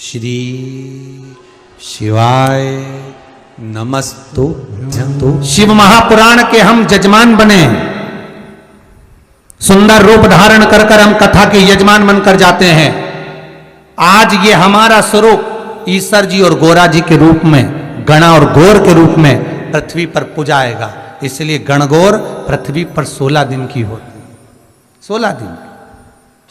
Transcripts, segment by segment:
श्री शिवाय नमस्तुभ्यं। शिव महापुराण के हम यजमान बने, सुंदर रूप धारण कर कर हम कथा के यजमान बनकर जाते हैं। आज ये हमारा स्वरूप ईश्वर जी और गोरा जी के रूप में, गणा और गौर के रूप में पृथ्वी पर पूजाएगा। इसलिए गणगौर पृथ्वी पर 16 दिन की होती है, 16 दिन।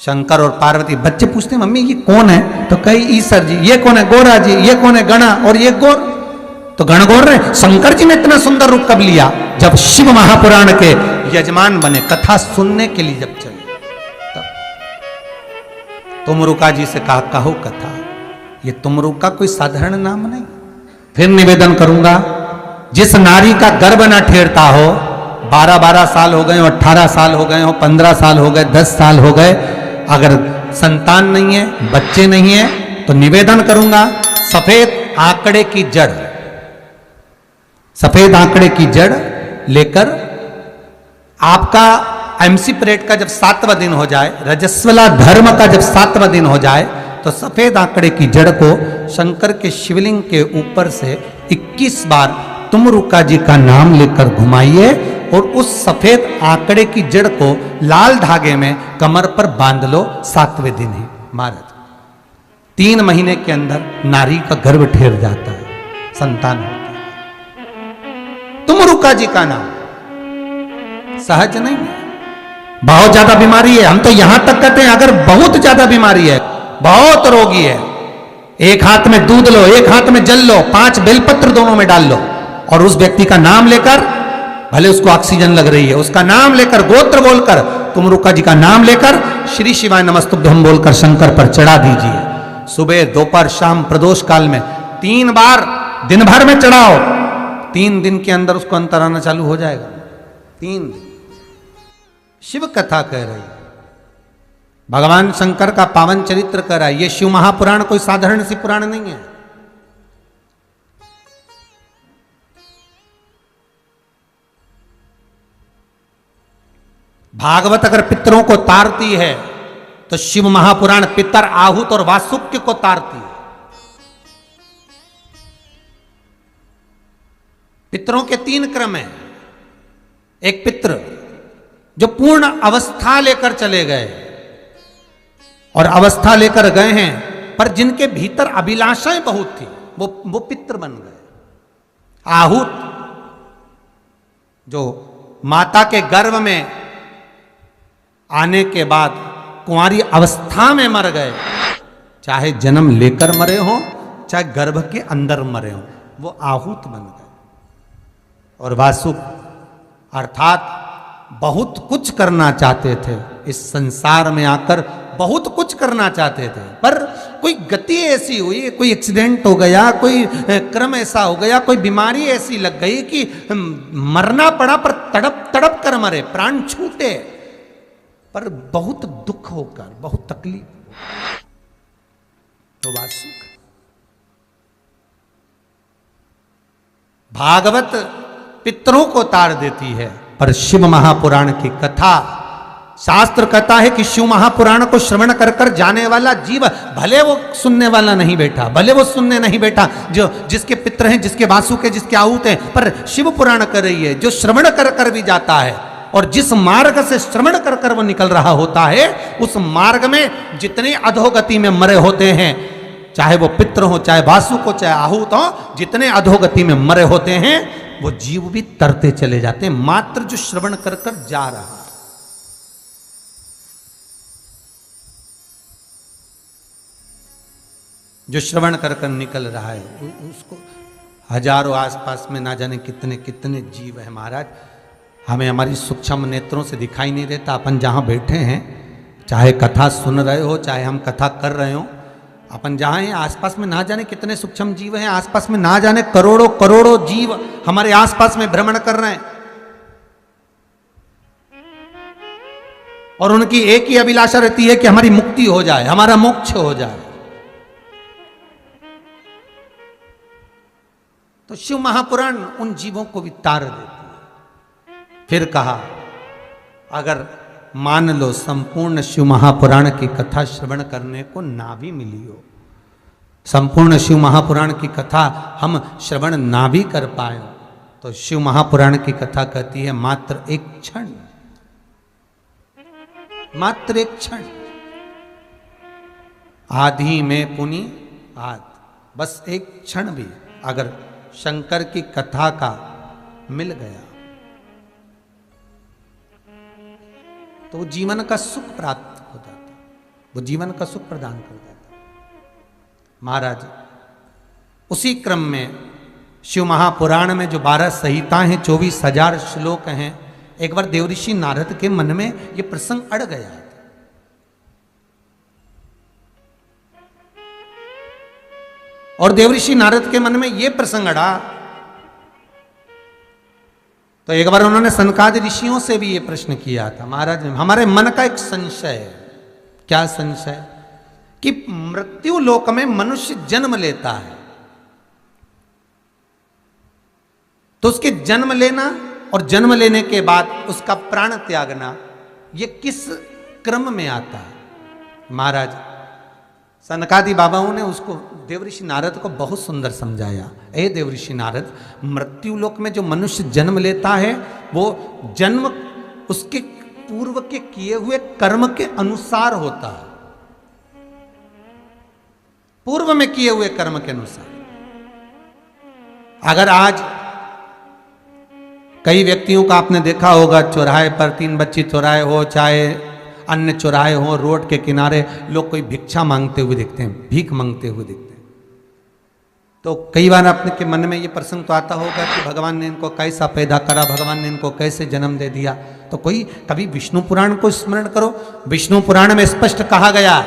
शंकर और पार्वती, बच्चे पूछते हैं मम्मी ये कौन है, तो कई ईश्वर जी, ये कौन है गोरा जी, ये कौन है गणा, और ये गौर, तो गणगौर रहे। शंकर जी ने इतना सुंदर रूप कब लिया? जब शिव महापुराण के यजमान बने, कथा सुनने के लिए जब चले तब। तुमरुका जी से कहा कहो कथा। ये तुमरुका कोई साधारण नाम नहीं। फिर निवेदन करूंगा, जिस नारी का गर्भ न ठेरता हो, 12-12 साल हो गए हो, 18 साल हो गए हो, 15 साल हो गए, 10 साल हो गए, अगर संतान नहीं है, बच्चे नहीं है, तो निवेदन करूंगा सफेद आंकड़े की जड़, सफेद आंकड़े की जड़ लेकर आपका एमसी परेड का जब 7वां दिन हो जाए, रजस्वला धर्म का जब 7वां दिन हो जाए, तो सफेद आंकड़े की जड़ को शंकर के शिवलिंग के ऊपर से 21 बार तुमरुका जी का नाम लेकर घुमाइए और उस सफेद आंकड़े की जड़ को लाल धागे में कमर पर बांध लो। 7वें दिन ही महाराज 3 महीने के अंदर नारी का गर्भ ठेर जाता है, संतान होता है। तुमरुका जी का नाम सहज नहीं है, बहुत ज्यादा बीमारी है। हम तो यहां तक कहते हैं अगर बहुत ज्यादा बीमारी है, बहुत रोगी है, एक हाथ में दूध लो, एक हाथ में जल लो, 5 बेलपत्र दोनों में डाल लो, और उस व्यक्ति का नाम लेकर, भले उसको ऑक्सीजन लग रही है, उसका नाम लेकर, गोत्र बोलकर, तुमरुका जी का नाम लेकर श्री शिवाय नमस्तुभ्यं बोलकर शंकर पर चढ़ा दीजिए। सुबह दोपहर शाम प्रदोष काल में 3 बार दिन भर में चढ़ाओ। 3 दिन के अंदर उसको अंतर आना चालू हो जाएगा। 3 दिन शिव कथा कह रही, भगवान शंकर का पावन चरित्र कह रहा है। ये शिव महापुराण कोई साधारण सी पुराण नहीं है। भागवत अगर पितरों को तारती है तो शिव महापुराण पितर, आहूत और वासुक्य को तारती है। पितरों के 3 क्रम हैं। एक पितर जो पूर्ण अवस्था लेकर चले गए और अवस्था लेकर गए हैं, पर जिनके भीतर अभिलाषाएं बहुत थी, वो पितर बन गए। आहूत जो माता के गर्भ में आने के बाद कुंवारी अवस्था में मर गए, चाहे जन्म लेकर मरे हो, चाहे गर्भ के अंदर मरे हो, वो आहूत बन गए। और वासुक अर्थात बहुत कुछ करना चाहते थे, इस संसार में आकर बहुत कुछ करना चाहते थे, पर कोई गति ऐसी हुई, कोई एक्सीडेंट हो गया, कोई क्रम ऐसा हो गया, कोई बीमारी ऐसी लग गई कि मरना पड़ा, पर तड़प तड़प कर मरे, प्राण छूटे, पर बहुत दुख होकर, बहुत तकलीफ। तो वासुक भागवत पितरों को तार देती है, पर शिव महापुराण की कथा, शास्त्र कहता है कि शिव महापुराण को श्रवण कर कर जाने वाला जीव, भले वो सुनने वाला नहीं बैठा, भले वो सुनने नहीं बैठा, जो जिसके पितर हैं, जिसके वासुक है, जिसके आहूत हैं, पर शिव पुराण कर रही है, जो श्रवण कर कर भी जाता है, और जिस मार्ग से श्रवण कर कर वो निकल रहा होता है, उस मार्ग में जितने अधोगति में मरे होते हैं, चाहे वो पितर हो, चाहे वासुक हो, चाहे आहूत हो, जितने अधोगति में मरे होते हैं, वो जीव भी तरते चले जाते हैं, मात्र जो श्रवण कर कर जा रहा है। जो श्रवण कर कर निकल रहा है, उसको हजारों आसपास में ना जाने कितने कितने जीव है महाराज, हमें हमारी सूक्ष्म नेत्रों से दिखाई नहीं देता। अपन जहाँ बैठे हैं, चाहे कथा सुन रहे हो, चाहे हम कथा कर रहे हो, अपन जहाँ हैं आसपास में ना जाने कितने सूक्ष्म जीव हैं, आसपास में ना जाने करोड़ों करोड़ों जीव हमारे आसपास में भ्रमण कर रहे हैं, और उनकी एक ही अभिलाषा रहती है कि हमारी मुक्ति हो जाए, हमारा मोक्ष हो जाए। तो शिव महापुराण उन जीवों को भी तार देती है। फिर कहा, अगर मान लो संपूर्ण शिव महापुराण की कथा श्रवण करने को ना भी मिली हो, संपूर्ण शिव महापुराण की कथा हम श्रवण ना भी कर पाए तो शिव महापुराण की कथा कहती है मात्र एक क्षण, मात्र एक क्षण, आधी में पुनि आद, बस एक क्षण भी अगर शंकर की कथा का मिल गया तो वो जीवन का सुख प्राप्त हो जाता, वो जीवन का सुख प्रदान कर देता। महाराज उसी क्रम में शिव महापुराण में जो 12 संहिताएं हैं, 24,000 श्लोक हैं, एक बार देवऋषि नारद के मन में ये प्रसंग अड़ गया। और देवऋषि नारद के मन में ये प्रसंग अड़ा तो एक बार उन्होंने सनकादि ऋषियों से भी ये प्रश्न किया था, महाराज हमारे मन का एक संशय है। क्या संशय? कि मृत्यु लोक में मनुष्य जन्म लेता है तो उसके जन्म लेना और जन्म लेने के बाद उसका प्राण त्यागना ये किस क्रम में आता है? महाराज सनकादि बाबाओं ने उसको देवऋषि नारद को बहुत सुंदर समझाया। ए देवऋषि नारद, मृत्यु लोक में जो मनुष्य जन्म लेता है वो जन्म उसके पूर्व के किए हुए कर्म के अनुसार होता है, पूर्व में किए हुए कर्म के अनुसार। अगर आज कई व्यक्तियों का आपने देखा होगा, चौराहे पर 3 बच्ची चौराहे हो, चाहे अन्य चौराहे हो, रोड के किनारे लोग कोई भिक्षा मांगते हुए दिखते हैं, भीख मांगते हुए दिखते हैं। तो कई बार अपने के मन में ये प्रसंग तो आता होगा कि भगवान ने इनको कैसा पैदा करा, भगवान ने इनको कैसे जन्म दे दिया। तो कोई कभी विष्णु पुराण को स्मरण करो। विष्णु पुराण में स्पष्ट कहा गया,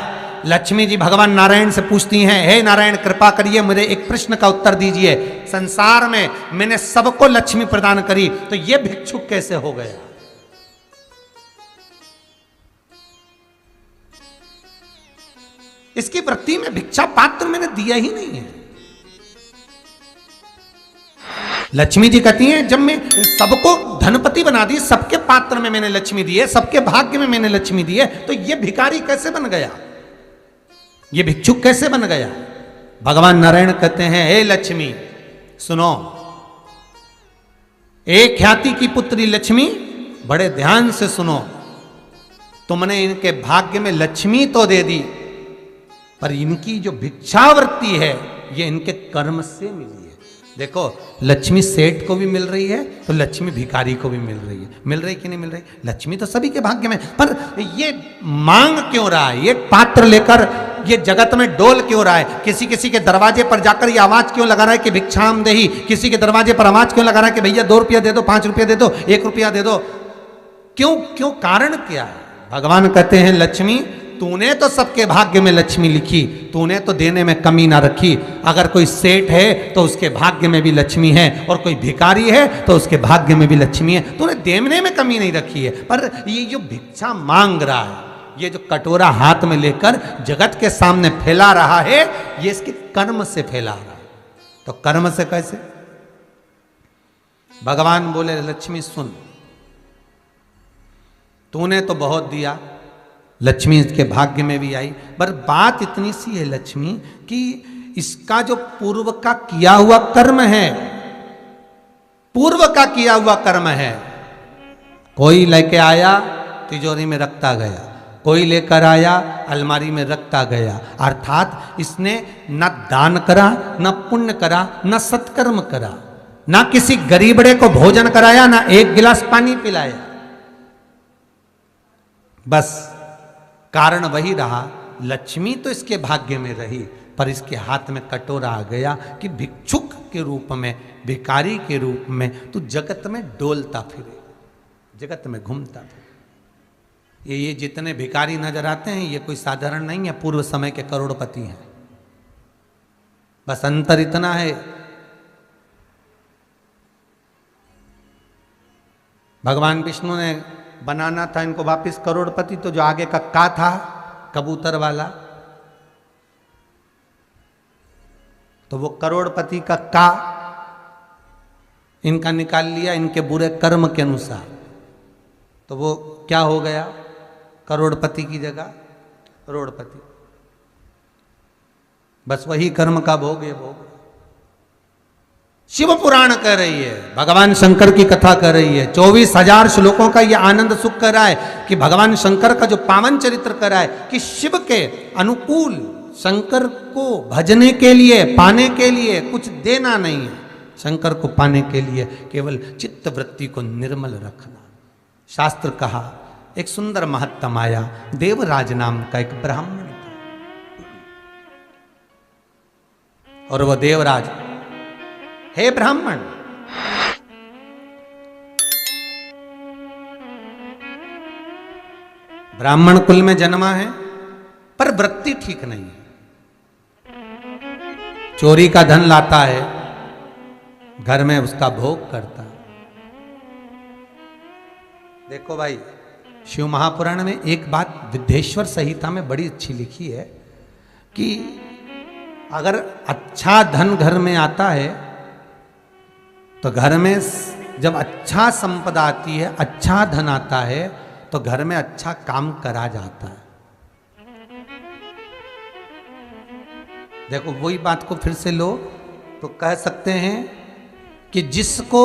लक्ष्मी जी भगवान नारायण से पूछती हैं, हे नारायण कृपा करिए मुझे एक प्रश्न का उत्तर दीजिए, संसार में मैंने सबको लक्ष्मी प्रदान करी तो ये भिक्षुक कैसे हो गया? इसकी वृत्ति में भिक्षा पात्र मैंने दिया ही नहीं है। लक्ष्मी जी कहती हैं जब मैं सबको धनपति बना दी, सबके पात्र में मैंने लक्ष्मी दी है, सबके भाग्य में मैंने लक्ष्मी दी है, तो ये भिखारी कैसे बन गया, ये भिक्षुक कैसे बन गया? भगवान नारायण कहते हैं, हे लक्ष्मी सुनो, एक ख्याति की पुत्री लक्ष्मी, बड़े ध्यान से सुनो, तुमने इनके भाग्य में लक्ष्मी तो दे दी पर इनकी जो भिक्षावृत्ति है ये इनके कर्म से मिली है। देखो लक्ष्मी सेठ को भी मिल रही है तो लक्ष्मी भिखारी को भी मिल रही है। मिल रही कि नहीं मिल रही? लक्ष्मी तो सभी के भाग्य में, पर ये मांग क्यों रहा है? ये पात्र लेकर ये जगत में डोल क्यों रहा है? किसी किसी के दरवाजे पर जाकर ये आवाज क्यों लगा रहा है कि भिक्षाम देही? किसी के दरवाजे पर आवाज क्यों लगा रहा है कि भैया 2 रुपया दे दो, 5 रुपया दे दो, 1 रुपया दे दो? क्यों क्यों? कारण क्या है? भगवान कहते हैं लक्ष्मी तूने तो सबके भाग्य में लक्ष्मी लिखी, तूने तो देने में कमी ना रखी। अगर कोई सेठ है तो उसके भाग्य में भी लक्ष्मी है और कोई भिखारी है तो उसके भाग्य में भी लक्ष्मी है, तूने देने में कमी नहीं रखी है। पर ये जो भिक्षा मांग रहा है, ये जो कटोरा हाथ में लेकर जगत के सामने फैला रहा है, ये इसके कर्म से फैला रहा है। तो कर्म से कैसे? भगवान बोले लक्ष्मी सुन, तूने तो बहुत दिया, लक्ष्मी इसके भाग्य में भी आई, पर बात इतनी सी है लक्ष्मी कि इसका जो पूर्व का किया हुआ कर्म है, पूर्व का किया हुआ कर्म है, कोई लेके आया तिजोरी में रखता गया, कोई लेकर आया अलमारी में रखता गया, अर्थात इसने न दान करा, न पुण्य करा, न सत्कर्म करा, न किसी गरीबड़े को भोजन कराया, न एक गिलास पानी पिलाया। बस कारण वही रहा, लक्ष्मी तो इसके भाग्य में रही पर इसके हाथ में कटोरा आ गया कि भिक्षुक के रूप में, भिखारी के रूप में तू जगत में डोलता फिरे, जगत में घूमता फिरे। ये जितने भिखारी नजर आते हैं ये कोई साधारण नहीं है, पूर्व समय के करोड़पति हैं। बस अंतर इतना है, भगवान विष्णु ने बनाना था इनको वापिस करोड़पति, तो जो आगे का का था कबूतर वाला, तो वो करोड़पति का का इनका निकाल लिया इनके बुरे कर्म के अनुसार, तो वो क्या हो गया? करोड़पति की जगह रोड़पति। बस वही कर्म का भोग है भोग। शिव पुराण कह रही है, भगवान शंकर की कथा कर रही है, 24,000 श्लोकों का यह आनंद सुख कर रहा है कि भगवान शंकर का जो पावन चरित्र कर रहा है कि शिव के अनुकूल, शंकर को भजने के लिए, पाने के लिए कुछ देना नहीं है, शंकर को पाने के लिए केवल चित्त वृत्ति को निर्मल रखना। शास्त्र कहा एक सुंदर महत्तम आया, देवराज नाम का एक ब्राह्मण था, और वह देवराज, हे ब्राह्मण, ब्राह्मण कुल में जन्मा है पर वृत्ति ठीक नहीं है, चोरी का धन लाता है, घर में उसका भोग करता है। देखो भाई, शिव महापुराण में एक बात विद्येश्वर संहिता में बड़ी अच्छी लिखी है कि अगर अच्छा धन घर में आता है तो घर में जब अच्छा संपदा आती है, अच्छा धन आता है तो घर में अच्छा काम करा जाता है। देखो वही बात को फिर से लो तो कह सकते हैं कि जिसको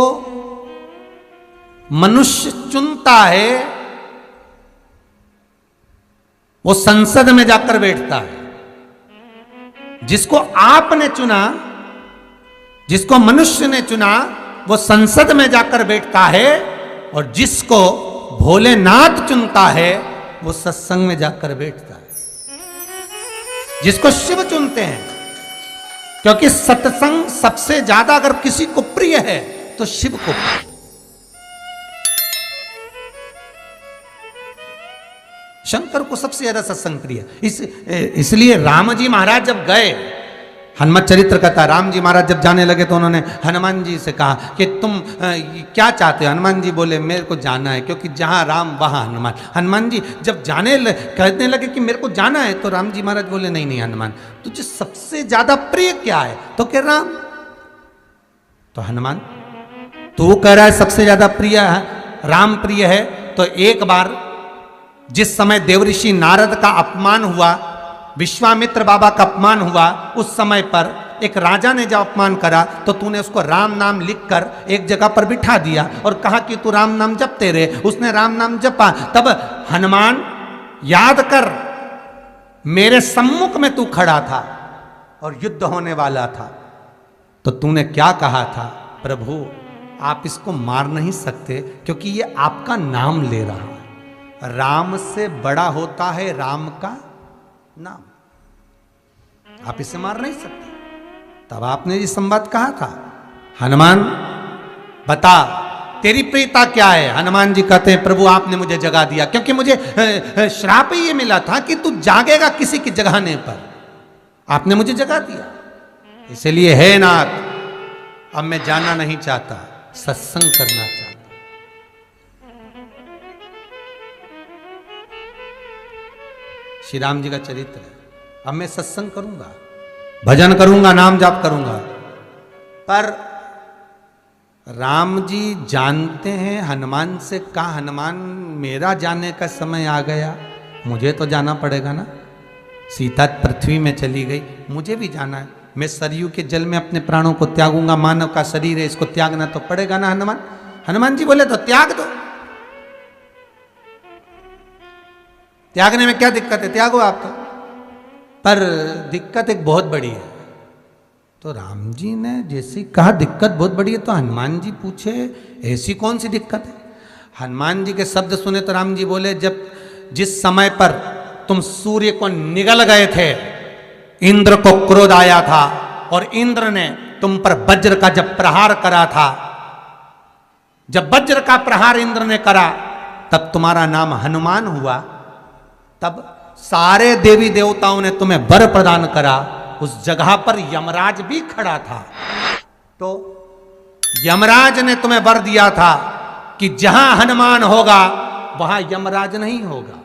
मनुष्य चुनता है वो संसद में जाकर बैठता है, जिसको आपने चुना, जिसको मनुष्य ने चुना वो संसद में जाकर बैठता है, और जिसको भोलेनाथ चुनता है वो सत्संग में जाकर बैठता है। जिसको शिव चुनते हैं, क्योंकि सत्संग सबसे ज्यादा अगर किसी को प्रिय है तो शिव को प्रिय। शंकर को सबसे ज्यादा सत्संग प्रिय, इसलिए राम जी महाराज जब गए, हनुमत चरित्र कहता, राम जी महाराज जब जाने लगे तो उन्होंने हनुमान जी से कहा कि तुम क्या चाहते हो? हनुमान जी बोले मेरे को जाना है, क्योंकि जहां राम वहां हनुमान। हनुमान जी जब कहने लगे कि मेरे को जाना है, तो राम जी महाराज बोले नहीं नहीं हनुमान, तुझे सबसे ज्यादा प्रिय क्या है? तो कह राम। तो हनुमान, तू कह रहा है सबसे ज्यादा प्रिय है राम प्रिय है, तो एक बार जिस समय देवऋषि नारद का अपमान हुआ, विश्वामित्र बाबा का अपमान हुआ, उस समय पर एक राजा ने जब अपमान करा तो तूने उसको राम नाम लिखकर एक जगह पर बिठा दिया और कहा कि तू राम नाम जपते रहे। उसने राम नाम जपा। तब हनुमान याद कर, मेरे सम्मुख में तू खड़ा था और युद्ध होने वाला था, तो तूने क्या कहा था? प्रभु आप इसको मार नहीं सकते क्योंकि ये आपका नाम ले रहा है, राम से बड़ा होता है राम का नाम, आप इसे मार नहीं सकते। तब आपने ये संवाद कहा था, हनुमान बता तेरी प्रियता क्या है? हनुमान जी कहते हैं प्रभु आपने मुझे जगा दिया, क्योंकि मुझे श्राप ये मिला था कि तू जागेगा किसी की जगाने पर, आपने मुझे जगा दिया, इसलिए है नाथ अब मैं जाना नहीं चाहता, सत्संग करना चाहता। श्री राम जी का चरित्र है, अब मैं सत्संग करूंगा, भजन करूंगा, नाम जाप करूंगा। पर राम जी जानते हैं हनुमान से, कहा हनुमान मेरा जाने का समय आ गया, मुझे तो जाना पड़ेगा ना, सीता पृथ्वी में चली गई, मुझे भी जाना है, मैं सरयू के जल में अपने प्राणों को त्यागूंगा, मानव का शरीर है इसको त्यागना तो पड़ेगा ना हनुमान। हनुमान जी बोले तो त्याग दो, त्यागने में क्या दिक्कत है, त्यागो आप तो। पर दिक्कत एक बहुत बड़ी है। तो राम जी ने जैसी कहा दिक्कत बहुत बड़ी है, तो हनुमान जी पूछे ऐसी कौन सी दिक्कत है? हनुमान जी के शब्द सुने तो राम जी बोले, जब जिस समय पर तुम सूर्य को निगल गए थे, इंद्र को क्रोध आया था और इंद्र ने तुम पर वज्र का जब प्रहार करा था, जब वज्र का प्रहार इंद्र ने करा तब तुम्हारा नाम हनुमान हुआ, तब सारे देवी देवताओं ने तुम्हें वर प्रदान करा, उस जगह पर यमराज भी खड़ा था, तो यमराज ने तुम्हें वर दिया था कि जहां हनुमान होगा वहां यमराज नहीं होगा।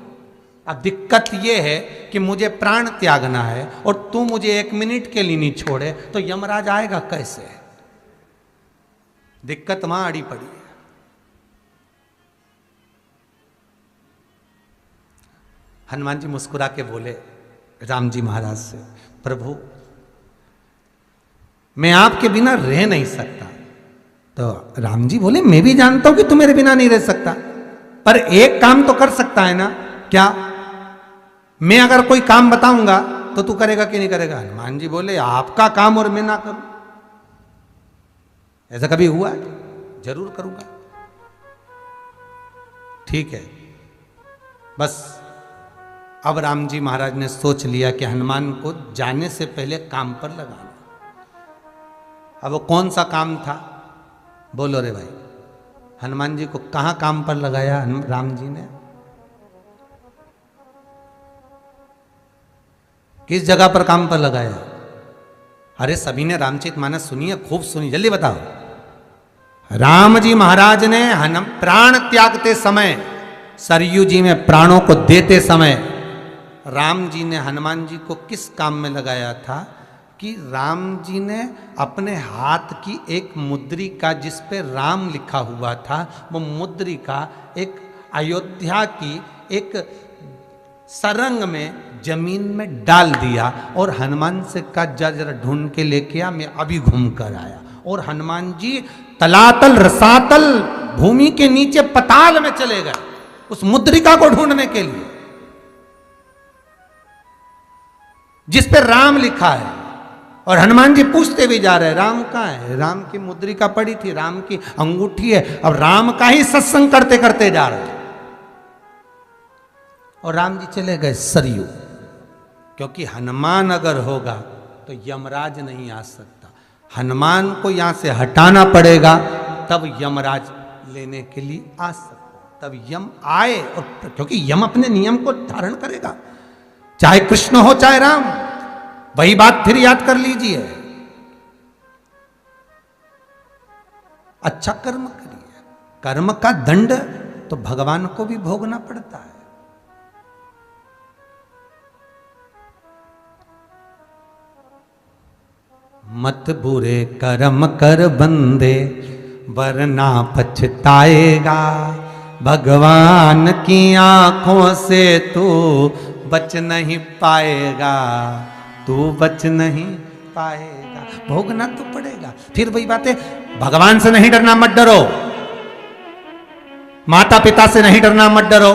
अब दिक्कत यह है कि मुझे प्राण त्यागना है और तू मुझे 1 मिनट के लिए नहीं छोड़े, तो यमराज आएगा कैसे? दिक्कत वहां अड़ी पड़ी है। हनुमान जी मुस्कुरा के बोले राम जी महाराज से, प्रभु मैं आपके बिना रह नहीं सकता। तो राम जी बोले मैं भी जानता हूं कि तू मेरे बिना नहीं रह सकता, पर एक काम तो कर सकता है ना। क्या? मैं अगर कोई काम बताऊंगा तो तू करेगा कि नहीं करेगा? हनुमान जी बोले आपका काम और मैं ना करूं, ऐसा कभी हुआ है? जरूर करूंगा। ठीक है, बस अब राम जी महाराज ने सोच लिया कि हनुमान को जाने से पहले काम पर लगाना। अब वो कौन सा काम था? बोलो रे भाई। हनुमान जी को कहां काम पर लगाया राम जी ने? किस जगह पर काम पर लगाया? अरे सभी ने रामचरितमानस सुनी है, खूब सुनी, जल्दी बताओ। राम जी महाराज ने प्राण त्यागते समय, सरयू जी में प्राणों को देते समय, राम जी ने हनुमान जी को किस काम में लगाया था? कि राम जी ने अपने हाथ की एक मुद्रिका जिस पे राम लिखा हुआ था, वो मुद्रिका एक अयोध्या की एक सरंग में जमीन में डाल दिया और हनुमान से कहा जा जरा ढूंढ के लेके आ, मैं अभी घूम कर आया। और हनुमान जी तलातल रसातल भूमि के नीचे पताल में चले गए उस मुद्रिका को ढूंढने के लिए जिस पे राम लिखा है। और हनुमान जी पूछते भी जा रहे हैं राम कहाँ है? राम की मुद्रिका पड़ी थी, राम की अंगूठी है। अब राम का ही सत्संग करते करते जा रहे हैं और राम जी चले गए सरयू, क्योंकि हनुमान अगर होगा तो यमराज नहीं आ सकता। हनुमान को यहां से हटाना पड़ेगा तब यमराज लेने के लिए आ सकता, तब यम आए। और क्योंकि यम अपने नियम को धारण करेगा, चाहे कृष्ण हो चाहे राम। वही बात फिर याद कर लीजिए, अच्छा कर्म करिए, कर्म का दंड तो भगवान को भी भोगना पड़ता है। मत बुरे कर्म कर बंदे वरना पछताएगा, भगवान की आंखों से तू बच नहीं पाएगा, तू बच नहीं पाएगा, भोगना तो पड़ेगा। फिर वही बात है, भगवान से नहीं डरना, मत डरो। माता पिता से नहीं डरना, मत डरो।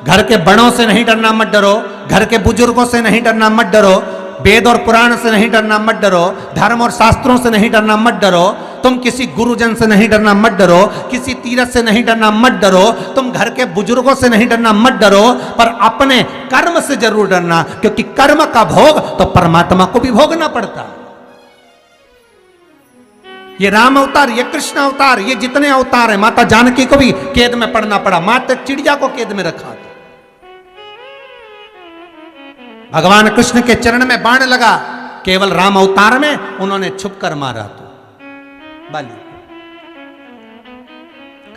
घर के बड़ों से नहीं डरना, मत डरो। घर के बुजुर्गों से नहीं डरना, मत डरो। वेद और पुराण से नहीं डरना, मत डरो। धर्म और शास्त्रों से नहीं डरना, मत डरो। तुम किसी गुरुजन से नहीं डरना, मत डरो। किसी तीर्थ से नहीं डरना, मत डरो। तुम घर के बुजुर्गों से नहीं डरना, मत डरो। पर अपने कर्म से जरूर डरना, क्योंकि कर्म का भोग तो परमात्मा को भी भोगना पड़ता है। ये राम अवतार, ये कृष्ण अवतार, ये जितने अवतार हैं, माता जानकी को भी कैद में पड़ना पड़ा, माता चिड़िया को कैद में रखा था। भगवान कृष्ण के चरण में बाण लगा, केवल राम अवतार में उन्होंने छुप कर मारा तो बाली।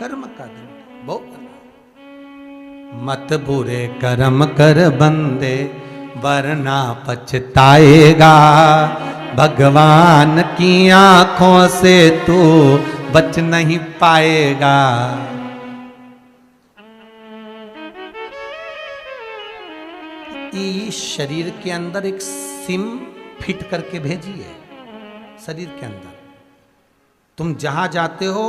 कर्म का दंड भोगना। मत बुरे कर्म कर बंदे वरना पछताएगा, भगवान की आंखों से तू बच नहीं पाएगा। इस शरीर के अंदर एक सिम फिट करके भेजी है, शरीर के अंदर। तुम जहां जाते हो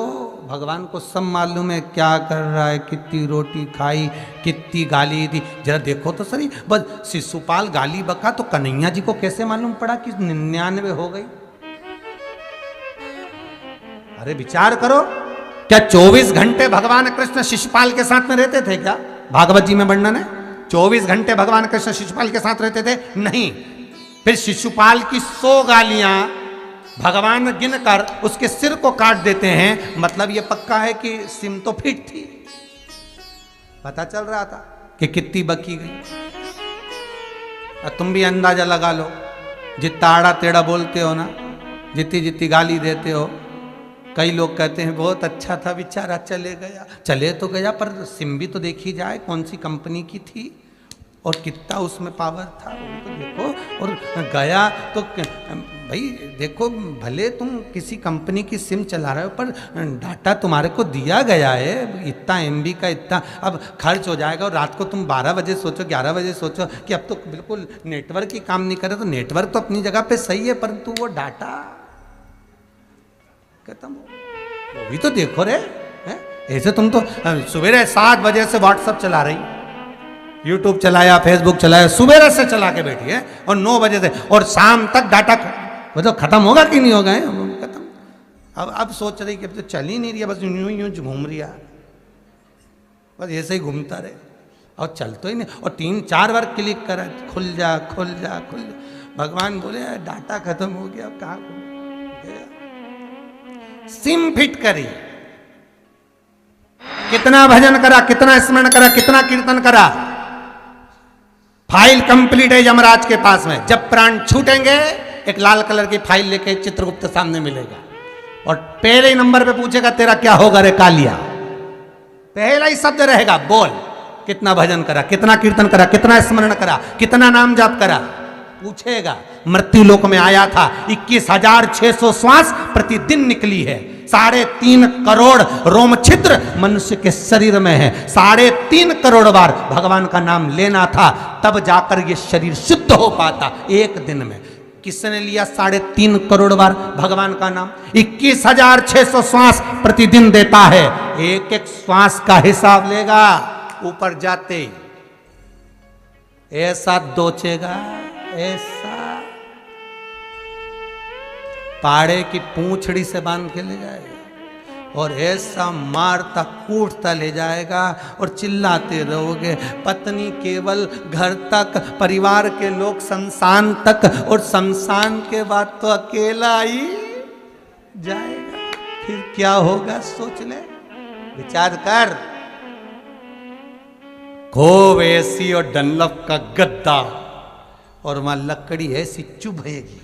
भगवान को सब मालूम है क्या कर रहा है, कितनी रोटी खाई, कितनी गाली दी। जरा देखो तो सही, बस शिशुपाल गाली बका तो कन्हैया जी को कैसे मालूम पड़ा कि 99 हो गई? अरे विचार करो, क्या 24 घंटे भगवान कृष्ण शिशुपाल के साथ में रहते थे क्या? भागवत जी में वर्णन है 24 घंटे भगवान कृष्ण शिशुपाल के साथ रहते थे? नहीं। फिर शिशुपाल की 100 गालियां भगवान गिनकर उसके सिर को काट देते हैं, मतलब यह पक्का है कि सिम तो फिट थी। पता चल रहा था कि कितनी बकी गई। अब तुम भी अंदाजा लगा लो, जितना आड़ा टेढ़ा बोलते हो ना, जितनी जितनी गाली देते हो। कई लोग कहते हैं बहुत अच्छा था बेचारा, चले गया। चले तो गया, पर सिम भी तो देखी जाए कौन सी कंपनी की थी और कितना उसमें पावर था, वो तो देखो। और गया तो भाई देखो, भले तुम किसी कंपनी की सिम चला रहे हो, पर डाटा तुम्हारे को दिया गया है, इतना MB का इतना अब खर्च हो जाएगा। और रात को तुम 12 बजे सोचो, 11 बजे सोचो कि अब तो बिल्कुल नेटवर्क ही काम नहीं करे। तो नेटवर्क तो अपनी जगह पे सही है, परंतु वो डाटा खत्म हो, वो भी तो देखो रे। ऐसे तुम तो सवेरे 7 बजे से व्हाट्सएप चला रही, यूट्यूब चलाया, फेसबुक चलाया, सवेरे से चला के बैठी है, और 9 बजे से, और शाम तक डाटा मतलब खत्म होगा कि नहीं होगा? खत्म। अब सोच रही कि अब तो चल ही नहीं रही, बस यूं यूं घूम रही है, बस ऐसे ही घूमता रहे, और चल तो ही नहीं। और 3-4 बार क्लिक करा, खुल जा खुल जा खुल जा। भगवान बोले डाटा खत्म हो गया, अब कहाँ गया? सिम फिट करी, कितना भजन करा, कितना स्मरण करा, कितना कीर्तन करा, फाइल कंप्लीट है यमराज के पास में। जब प्राण छूटेंगे एक लाल कलर की फाइल लेके चित्रगुप्त सामने मिलेगा, और पहले ही नंबर पे पूछेगा तेरा क्या होगा रे कालिया। पहला ही शब्द रहेगा, बोल कितना भजन करा, कितना कीर्तन करा, कितना स्मरण करा, कितना नाम जाप करा, पूछेगा। मृत्यु लोक में आया था, 21,600 श्वास प्रतिदिन निकली है, 3.5 करोड़ रोम छिद्र मनुष्य के शरीर में है, 3.5 करोड़ बार भगवान का नाम लेना था, तब जाकर ये शरीर शुद्ध हो पाता एक दिन में। किसने लिया 3.5 करोड़ बार भगवान का नाम? 21,600 श्वास प्रतिदिन देता है, एक एक श्वास का हिसाब लेगा, ऊपर जाते ऐसा दोचेगा, ऐसा पाड़े की पूंछड़ी से बांध के ले जाएगा, और ऐसा मारता कूटता ले जाएगा, और चिल्लाते रहोगे। पत्नी केवल घर तक, परिवार के लोग शमशान तक, और शमशान के बाद तो अकेला ही जाएगा। फिर क्या होगा सोच ले, विचार कर। खूब ऐसी और डनलप का गद्दा, और वहां लकड़ी ऐसी चुभेगी,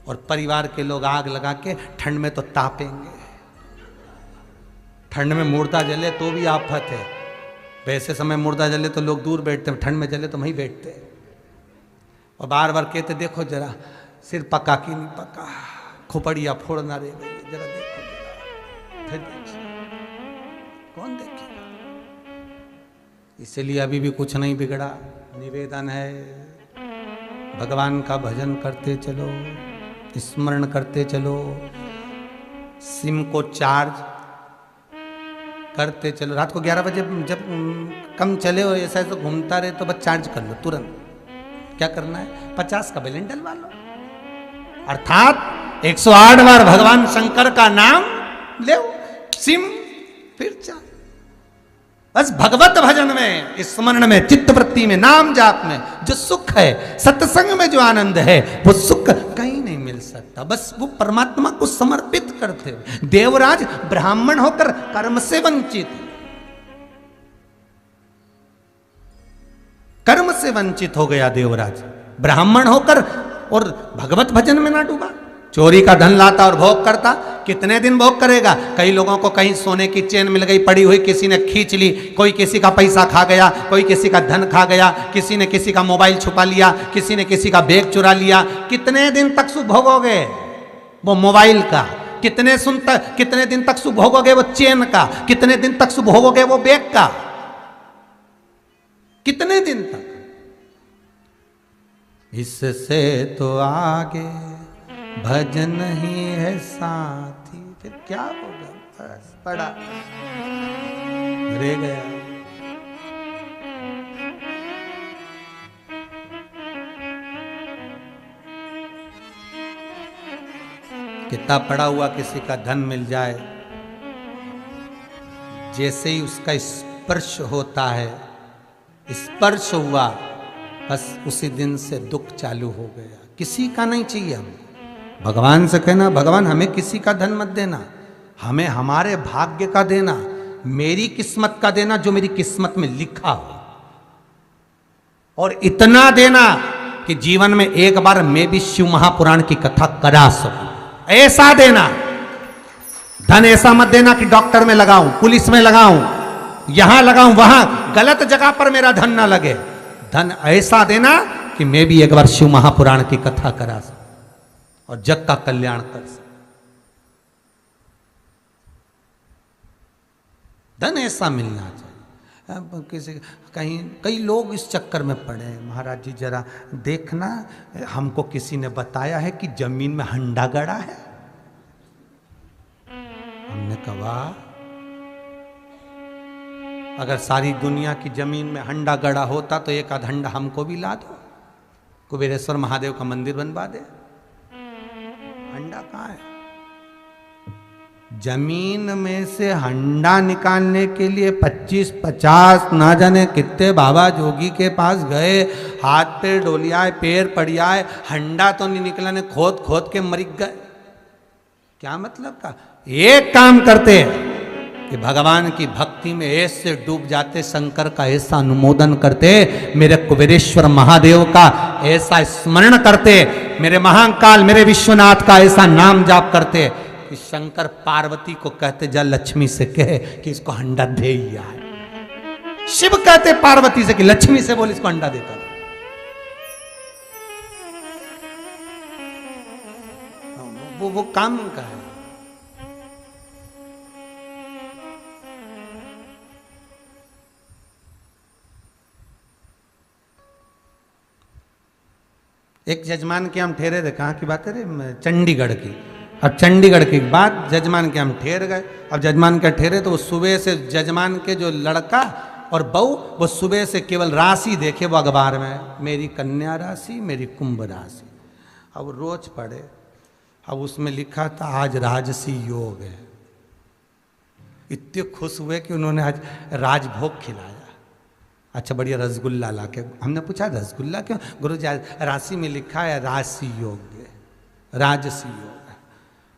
और परिवार के लोग आग लगा के ठंड में तो तापेंगे। ठंड में मुर्दा जले तो भी आफत है, वैसे समय मुर्दा जले तो लोग दूर बैठते हैं, ठंड में जले तो वहीं बैठते हैं, और बार बार कहते देखो जरा सिर पका कि नहीं पका, खोपड़िया फोड़ना रह गई, जरा देखो जरा। फिर कौन देखेगा? इसलिए अभी भी कुछ नहीं बिगड़ा। निवेदन है, भगवान का भजन करते चलो, स्मरण करते चलो, सिम को चार्ज करते चलो। रात को 11 बजे जब कम चले और ऐसा ऐसा घूमता रहे तो बस चार्ज कर लो तुरंत। क्या करना है? 50 का बैलेंस डलवा लो, अर्थात 108 बार भगवान शंकर का नाम ले, सिम फिर चार्ज। बस भगवत भजन में, स्मरण में, चित्तवृत्ति में, नाम जाप में जो सुख है, सत्संग में जो आनंद है, वो सुख कहीं नहीं मिल सकता। बस वो परमात्मा को समर्पित करते हुए। देवराज ब्राह्मण होकर कर्म से वंचित, कर्म से वंचित हो गया देवराज, ब्राह्मण होकर, और भगवत भजन में ना डूबा। चोरी का धन लाता और भोग करता, कितने दिन भोग करेगा? कई लोगों को कहीं सोने की चेन मिल गई पड़ी हुई, किसी ने खींच ली, कोई किसी का पैसा खा गया, कोई किसी का धन खा गया, किसी ने किसी का मोबाइल छुपा लिया, किसी ने किसी का बैग चुरा लिया। कितने दिन तक सुख भोगोगे वो मोबाइल का? कितने दिन तक सुख भोगोगे वो चेन का? कितने दिन तक सुख भोगोगे वो बैग का? कितने दिन तक? इससे तो आगे भजन ही है साथी। फिर क्या होगा? बस पड़ा रह गया। कितना पड़ा हुआ किसी का धन मिल जाए, जैसे ही उसका स्पर्श होता है, स्पर्श हुआ, बस उसी दिन से दुख चालू हो गया। किसी का नहीं चाहिए हमको। भगवान से कहना, भगवान हमें किसी का धन मत देना, हमें हमारे भाग्य का देना, मेरी किस्मत का देना, जो मेरी किस्मत में लिखा हो, और इतना देना कि जीवन में एक बार मैं भी शिव महापुराण की कथा करा सकूं। ऐसा देना। धन ऐसा मत देना कि डॉक्टर में लगाऊं, पुलिस में लगाऊं, यहां लगाऊं, वहां गलत जगह पर मेरा धन ना लगे। धन ऐसा देना कि मैं भी एक बार शिव महापुराण की कथा करा सकूं और जग का कल्याण कर सकूं। धन ऐसा मिलना चाहिए। अब किसी कई लोग इस चक्कर में पड़े हैं, महाराज जी जरा देखना, हमको किसी ने बताया है कि जमीन में हंडा गड़ा है। हमने कहा अगर सारी दुनिया की जमीन में हंडा गड़ा होता तो एक आध हंडा हमको भी ला दो, कुबेरेश्वर महादेव का मंदिर बनवा दे। हंडा कहाँ है? जमीन में से हंडा निकालने के लिए 25-50 ना जाने कितने बाबा जोगी के पास गए, हाथ पे डोलियाए, पैर पड़ियाए, हंडा तो नहीं निकला, ने खोद खोद के मर गए। क्या मतलब का? एक काम करते कि भगवान की भक्ति में ऐसे डूब जाते, शंकर का ऐसा अनुमोदन करते, मेरे कुबेरेश्वर महादेव का ऐसा स्मरण करते, मेरे महाकाल मेरे विश्वनाथ का ऐसा नाम जाप करते कि शंकर पार्वती को कहते जा लक्ष्मी से कहे कि इसको हंडा दे ही आए। शिव कहते पार्वती से कि लक्ष्मी से बोल इसको हंडा देता। वो काम का है। एक जजमान के हम ठहरे थे, कहाँ की बात है रे? चंडीगढ़ की। अब चंडीगढ़ की बात, जजमान के हम ठहर गए। अब जजमान के ठहरे तो वो सुबह से जजमान के जो लड़का और बहू वो सुबह से केवल राशि देखे वो अखबार में, मेरी कन्या राशि, मेरी कुंभ राशि। अब रोज पढ़े, अब उसमें लिखा था आज राजसी योग है। इतने खुश हुए कि उन्होंने आज राजभोग खिलाया। अच्छा बढ़िया रसगुल्ला ला के। हमने पूछा रसगुल्ला क्यों? गुरु जी राशि में लिखा है राशि योग, राजसी योग।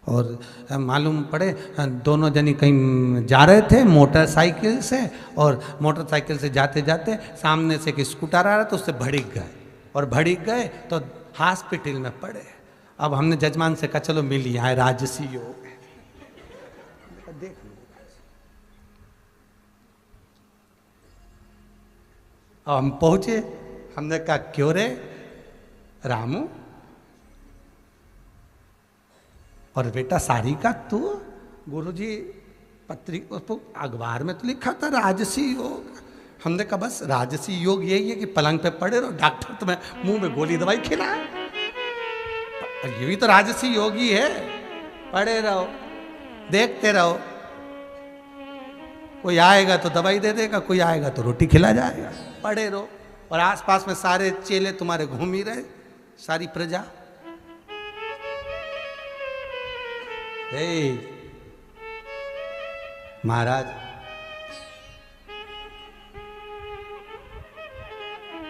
और मालूम पड़े दोनों जनी कहीं जा रहे थे मोटरसाइकिल से, और मोटरसाइकिल से जाते जाते सामने से एक स्कूटर आ रहा था, उससे भड़क गए, और भड़क गए तो हॉस्पिटल में पड़े। अब हमने जजमान से कहा चलो मिल यहाँ राजसी योग है, देख लो। अब हम पहुंचे, हमने कहा क्यों रे रामू? और बेटा सारी का तू? गुरुजी पत्रिका तो अखबार में तो लिखा था राजसी योग। हमने कहा बस राजसी योग यही है कि पलंग पे पड़े रहो, डॉक्टर तुम्हें मुंह में गोली दवाई खिलाए। ये भी तो राजसी योग ही है, पड़े रहो, देखते रहो। कोई आएगा तो दवाई दे देगा, कोई आएगा तो रोटी खिला जाएगा, पड़े रहो। और आसपास में सारे चेले तुम्हारे घूम ही रहे, सारी प्रजा। महाराज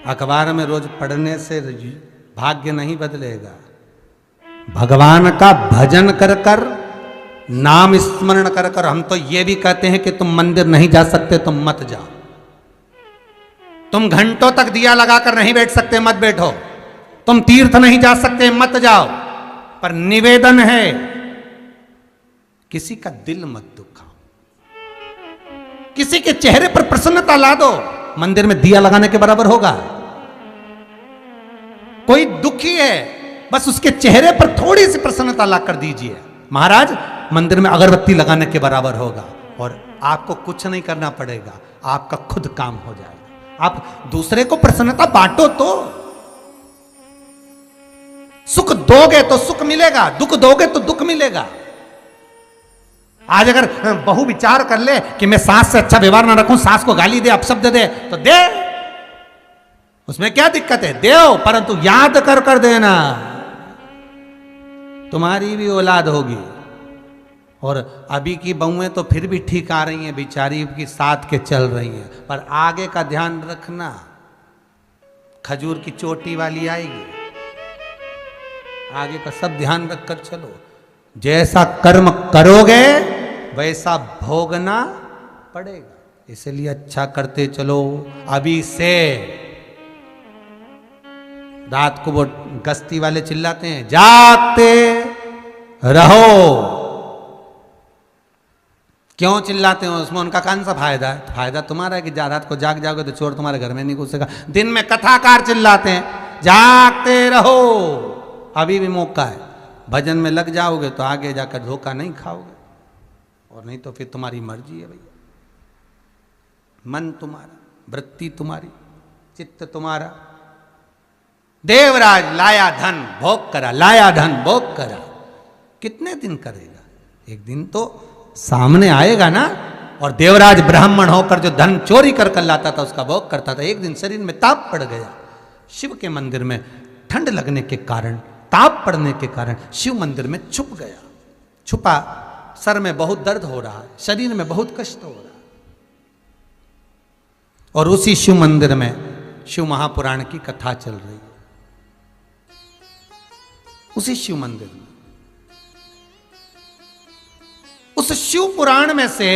अखबार में रोज पढ़ने से भाग्य नहीं बदलेगा। भगवान का भजन कर कर, नाम स्मरण कर कर। हम तो ये भी कहते हैं कि तुम मंदिर नहीं जा सकते, तुम मत जाओ। तुम घंटों तक दिया लगाकर नहीं बैठ सकते, मत बैठो। तुम तीर्थ नहीं जा सकते, मत जाओ। पर निवेदन है किसी का दिल मत दुखाओ, किसी के चेहरे पर प्रसन्नता ला दो। मंदिर में दिया लगाने के बराबर होगा। कोई दुखी है, बस उसके चेहरे पर थोड़ी सी प्रसन्नता ला कर दीजिए। महाराज मंदिर में अगरबत्ती लगाने के बराबर होगा। और आपको कुछ नहीं करना पड़ेगा, आपका खुद काम हो जाएगा। आप दूसरे को प्रसन्नता बांटो तो। सुख दोगे तो सुख मिलेगा, दुख दोगे तो दुख मिलेगा। आज अगर बहू विचार कर ले कि मैं सास से अच्छा व्यवहार ना रखूं, सास को गाली दे, अपशब्द दे, तो दे, उसमें क्या दिक्कत है? दे, परंतु याद कर कर देना। तुम्हारी भी औलाद होगी। और अभी की बहुएं तो फिर भी ठीक आ रही हैं, बेचारी की साथ के चल रही हैं, पर आगे का ध्यान रखना। खजूर की चोटी वाली आएगी, आगे का सब ध्यान रखकर चलो। जैसा कर्म करोगे वैसा भोगना पड़ेगा। इसलिए अच्छा करते चलो अभी से। रात को वो गश्ती वाले चिल्लाते हैं जागते रहो। क्यों चिल्लाते हो? उसमें उनका कौन सा फायदा है? फायदा तुम्हारा है कि रात को जाग जाओगे तो चोर तुम्हारे घर में नहीं घुसेगा। दिन में कथाकार चिल्लाते हैं जागते रहो, अभी भी मौका है। भजन में लग जाओगे तो आगे जाकर धोखा नहीं खाओगे, और नहीं तो फिर तुम्हारी मर्जी है भैया। मन तुम्हारा, वृत्ति तुम्हारी, चित्त तुम्हारा। देवराज लाया धन भोग करा, लाया धन भोग करा। कितने दिन करेगा? एक दिन तो सामने आएगा ना। और देवराज ब्राह्मण होकर जो धन चोरी कर कर लाता था उसका भोग करता था। एक दिन शरीर में ताप पड़ गया, शिव के मंदिर में ठंड लगने के कारण, ताप पड़ने के कारण शिव मंदिर में छुप गया। छुपा, सर में बहुत दर्द हो रहा है, शरीर में बहुत कष्ट हो रहा है। और उसी शिव मंदिर में शिव महापुराण की कथा चल रही है। उसी शिव मंदिर में, उस शिव पुराण में से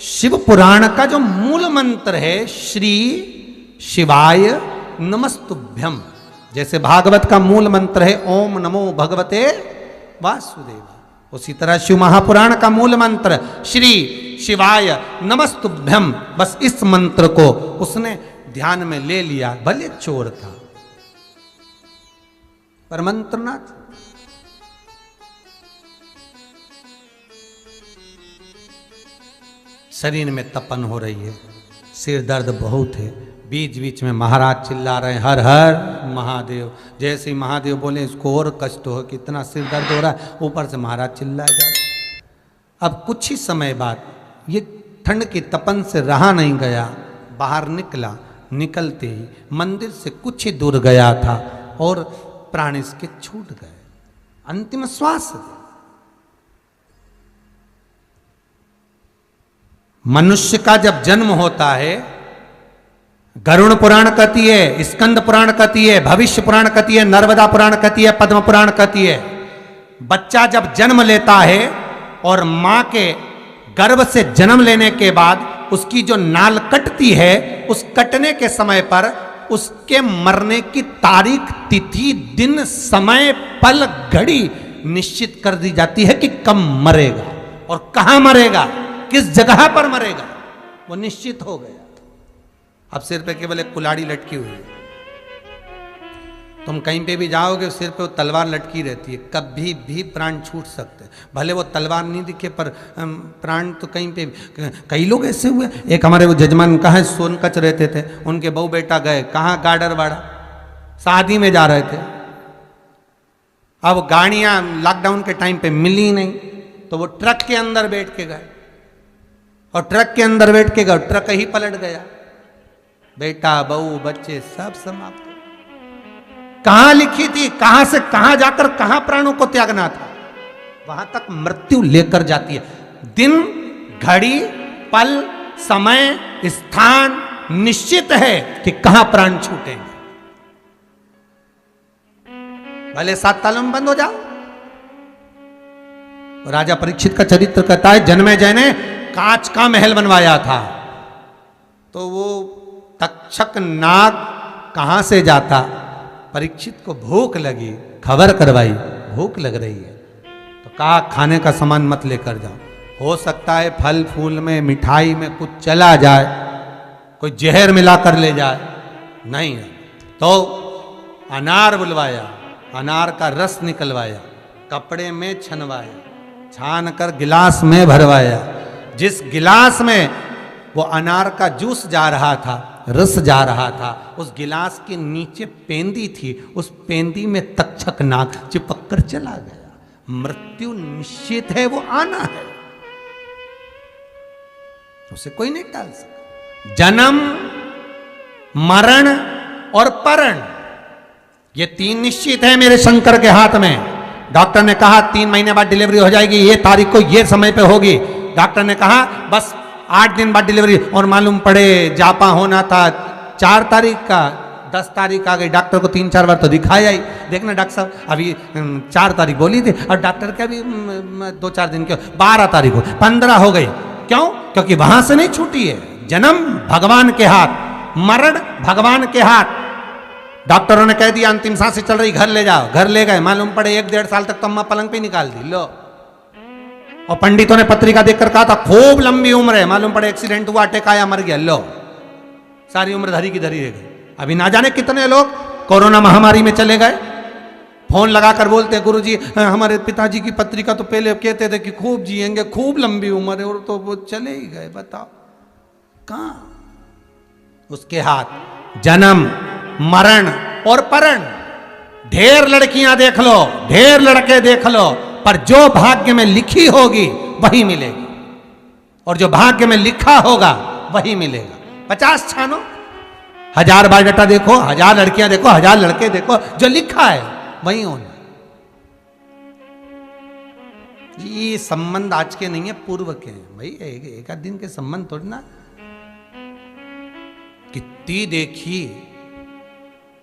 शिव पुराण का जो मूल मंत्र है, श्री शिवाय नमस्तुभ्यम, जैसे भागवत का मूल मंत्र है ओम नमो भगवते वासुदेवाय, उसी तरह शिव महापुराण का मूल मंत्र श्री शिवाय नमस्तुभ्यम। बस इस मंत्र को उसने ध्यान में ले लिया। भले चोर था पर मंत्र ना था। शरीर में तपन हो रही है, सिर दर्द बहुत है। बीच बीच में महाराज चिल्ला रहे हैं हर हर महादेव। जैसे ही महादेव बोले इसको और कष्ट हो, कितना सिर दर्द हो रहा है, ऊपर से महाराज चिल्लाए जा रहे। अब कुछ ही समय बाद ये ठंड की तपन से रहा नहीं गया, बाहर निकला। निकलते ही मंदिर से कुछ ही दूर गया था और प्राण इसके छूट गए, अंतिम श्वास। मनुष्य का जब जन्म होता है, गरुड़ पुराण कहती है, स्कंद पुराण कहती है, भविष्य पुराण कहती है, नर्मदा पुराण कहती है, पद्म पुराण कहती है। बच्चा जब जन्म लेता है और मां के गर्भ से जन्म लेने के बाद उसकी जो नाल कटती है, उस कटने के समय पर उसके मरने की तारीख, तिथि, दिन, समय, पल, घड़ी निश्चित कर दी जाती है कि कब मरेगा और कहां मरेगा, किस जगह पर मरेगा, वो निश्चित हो गया। अब सिर पे केवल एक कुल्हाड़ी लटकी हुई है। तुम कहीं पे भी जाओगे सिर पे वो तलवार लटकी रहती है, कभी भी प्राण छूट सकते हैं। भले वो तलवार नहीं दिखे पर प्राण तो कहीं पे। कई लोग ऐसे हुए, एक हमारे वो जजमान कहाँ सोनकच रहते थे, उनके बहू बेटा गए कहाँ गाडरवाड़ा, शादी में जा रहे थे। अब गाड़ियां लॉकडाउन के टाइम पे मिली नहीं, तो वो ट्रक के अंदर बैठ के गए और ट्रक के अंदर बैठ के गए, ट्रक ही पलट गया, बेटा बहू बच्चे सब समाप्त। कहां लिखी थी, कहां से कहां जाकर कहां प्राणों को त्यागना था, वहां तक मृत्यु लेकर जाती है। दिन, घड़ी, पल, समय, स्थान निश्चित है कि कहां प्राण छूटेंगे। भले 7 तालों में बंद हो जाओ। राजा परीक्षित का चरित्र कहता है, जन्मेजय ने कांच का महल बनवाया था, तो वो तक्षक नाग कहां से जाता। परीक्षित को भूख लगी, खबर करवाई भूख लग रही है, तो कहा खाने का सामान मत लेकर जाओ, हो सकता है फल फूल में, मिठाई में कुछ चला जाए, कोई जहर मिला कर ले जाए। नहीं, तो अनार बुलवाया, अनार का रस निकलवाया, कपड़े में छनवाया, छान कर गिलास में भरवाया। जिस गिलास में वो अनार का जूस जा रहा था, रस जा रहा था, उस गिलास के नीचे पेंदी थी, उस पेंदी में तक्षक नाग चिपक कर चला गया। मृत्यु निश्चित है, वो आना है, उसे कोई नहीं टाल सकता। जन्म, मरण और परण, ये 3 निश्चित है मेरे शंकर के हाथ में। डॉक्टर ने कहा 3 महीने बाद डिलीवरी हो जाएगी, ये तारीख को ये समय पे होगी। डॉक्टर ने कहा बस 8 दिन बाद डिलीवरी, और मालूम पड़े जापा होना था 4 तारीख का, 10 तारीख आ गई। डॉक्टर को 3-4 बार तो दिखाया ही, देखना डॉक्टर साहब अभी 4 तारीख बोली थी, और डॉक्टर के अभी 2-4 दिन के 12 तारीख हो, 15 हो गई। क्यों? क्योंकि वहां से नहीं छूटी है। जन्म भगवान के हाथ, मरण भगवान के हाथ। डॉक्टरों ने कह दिया अंतिम सांसें चल रही, घर ले जाओ, घर ले गए, मालूम पड़े 1-1.5 साल तक तो अम्मा पलंग पे निकाल दी। लो, और पंडितों ने पत्रिका देखकर कहा था खूब लंबी उम्र है, मालूम पड़े एक्सीडेंट हुआ, अटैक आया, मर गया। लो, सारी उम्र धरी की धरी रह गई। अभी ना जाने कितने लोग कोरोना महामारी में चले गए, फोन लगाकर बोलते हैं गुरुजी हमारे पिताजी की पत्रिका तो पहले कहते थे कि खूब जिएंगे, खूब लंबी उम्र है, और तो वो चले ही गए। बताओ कहां उसके हाथ जन्म, मरण और परण। ढेर लड़कियां देख लो, ढेर लड़के देख लो, पर जो भाग्य में लिखी होगी वही मिलेगी। और जो भाग्य में लिखा होगा वही मिलेगा। 50 छानो, 1000 बायोडाटा देखो, 1000 लड़कियां देखो, 1000 लड़के देखो, जो लिखा है वही होना। ये संबंध आज के नहीं है, पूर्व के हैं भाई। एक आध दिन के संबंध थोड़ी ना। कितनी देखी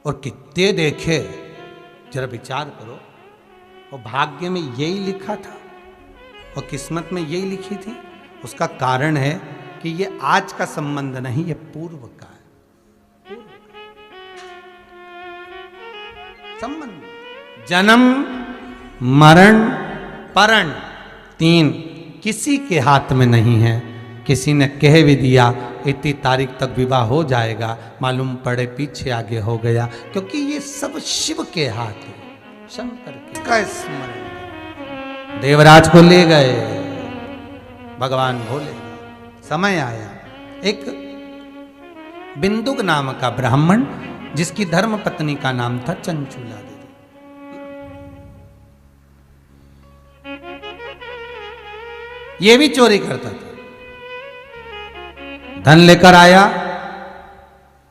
और कितने देखे, जरा विचार करो। और भाग्य में यही लिखा था और किस्मत में यही लिखी थी। उसका कारण है कि ये आज का संबंध नहीं, ये पूर्व का है। संबंध जन्म मरण परण 3 किसी के हाथ में नहीं है। किसी ने कह भी दिया इतनी तारीख तक विवाह हो जाएगा, मालूम पड़े पीछे आगे हो गया, क्योंकि ये सब शिव के हाथ है, शंकर का स्मरण। देवराज को ले गए भगवान भोले। समय आया, एक बिंदुक नाम का ब्राह्मण, जिसकी धर्म पत्नी का नाम था चंचूला देवी। ये भी चोरी करता था, धन लेकर आया।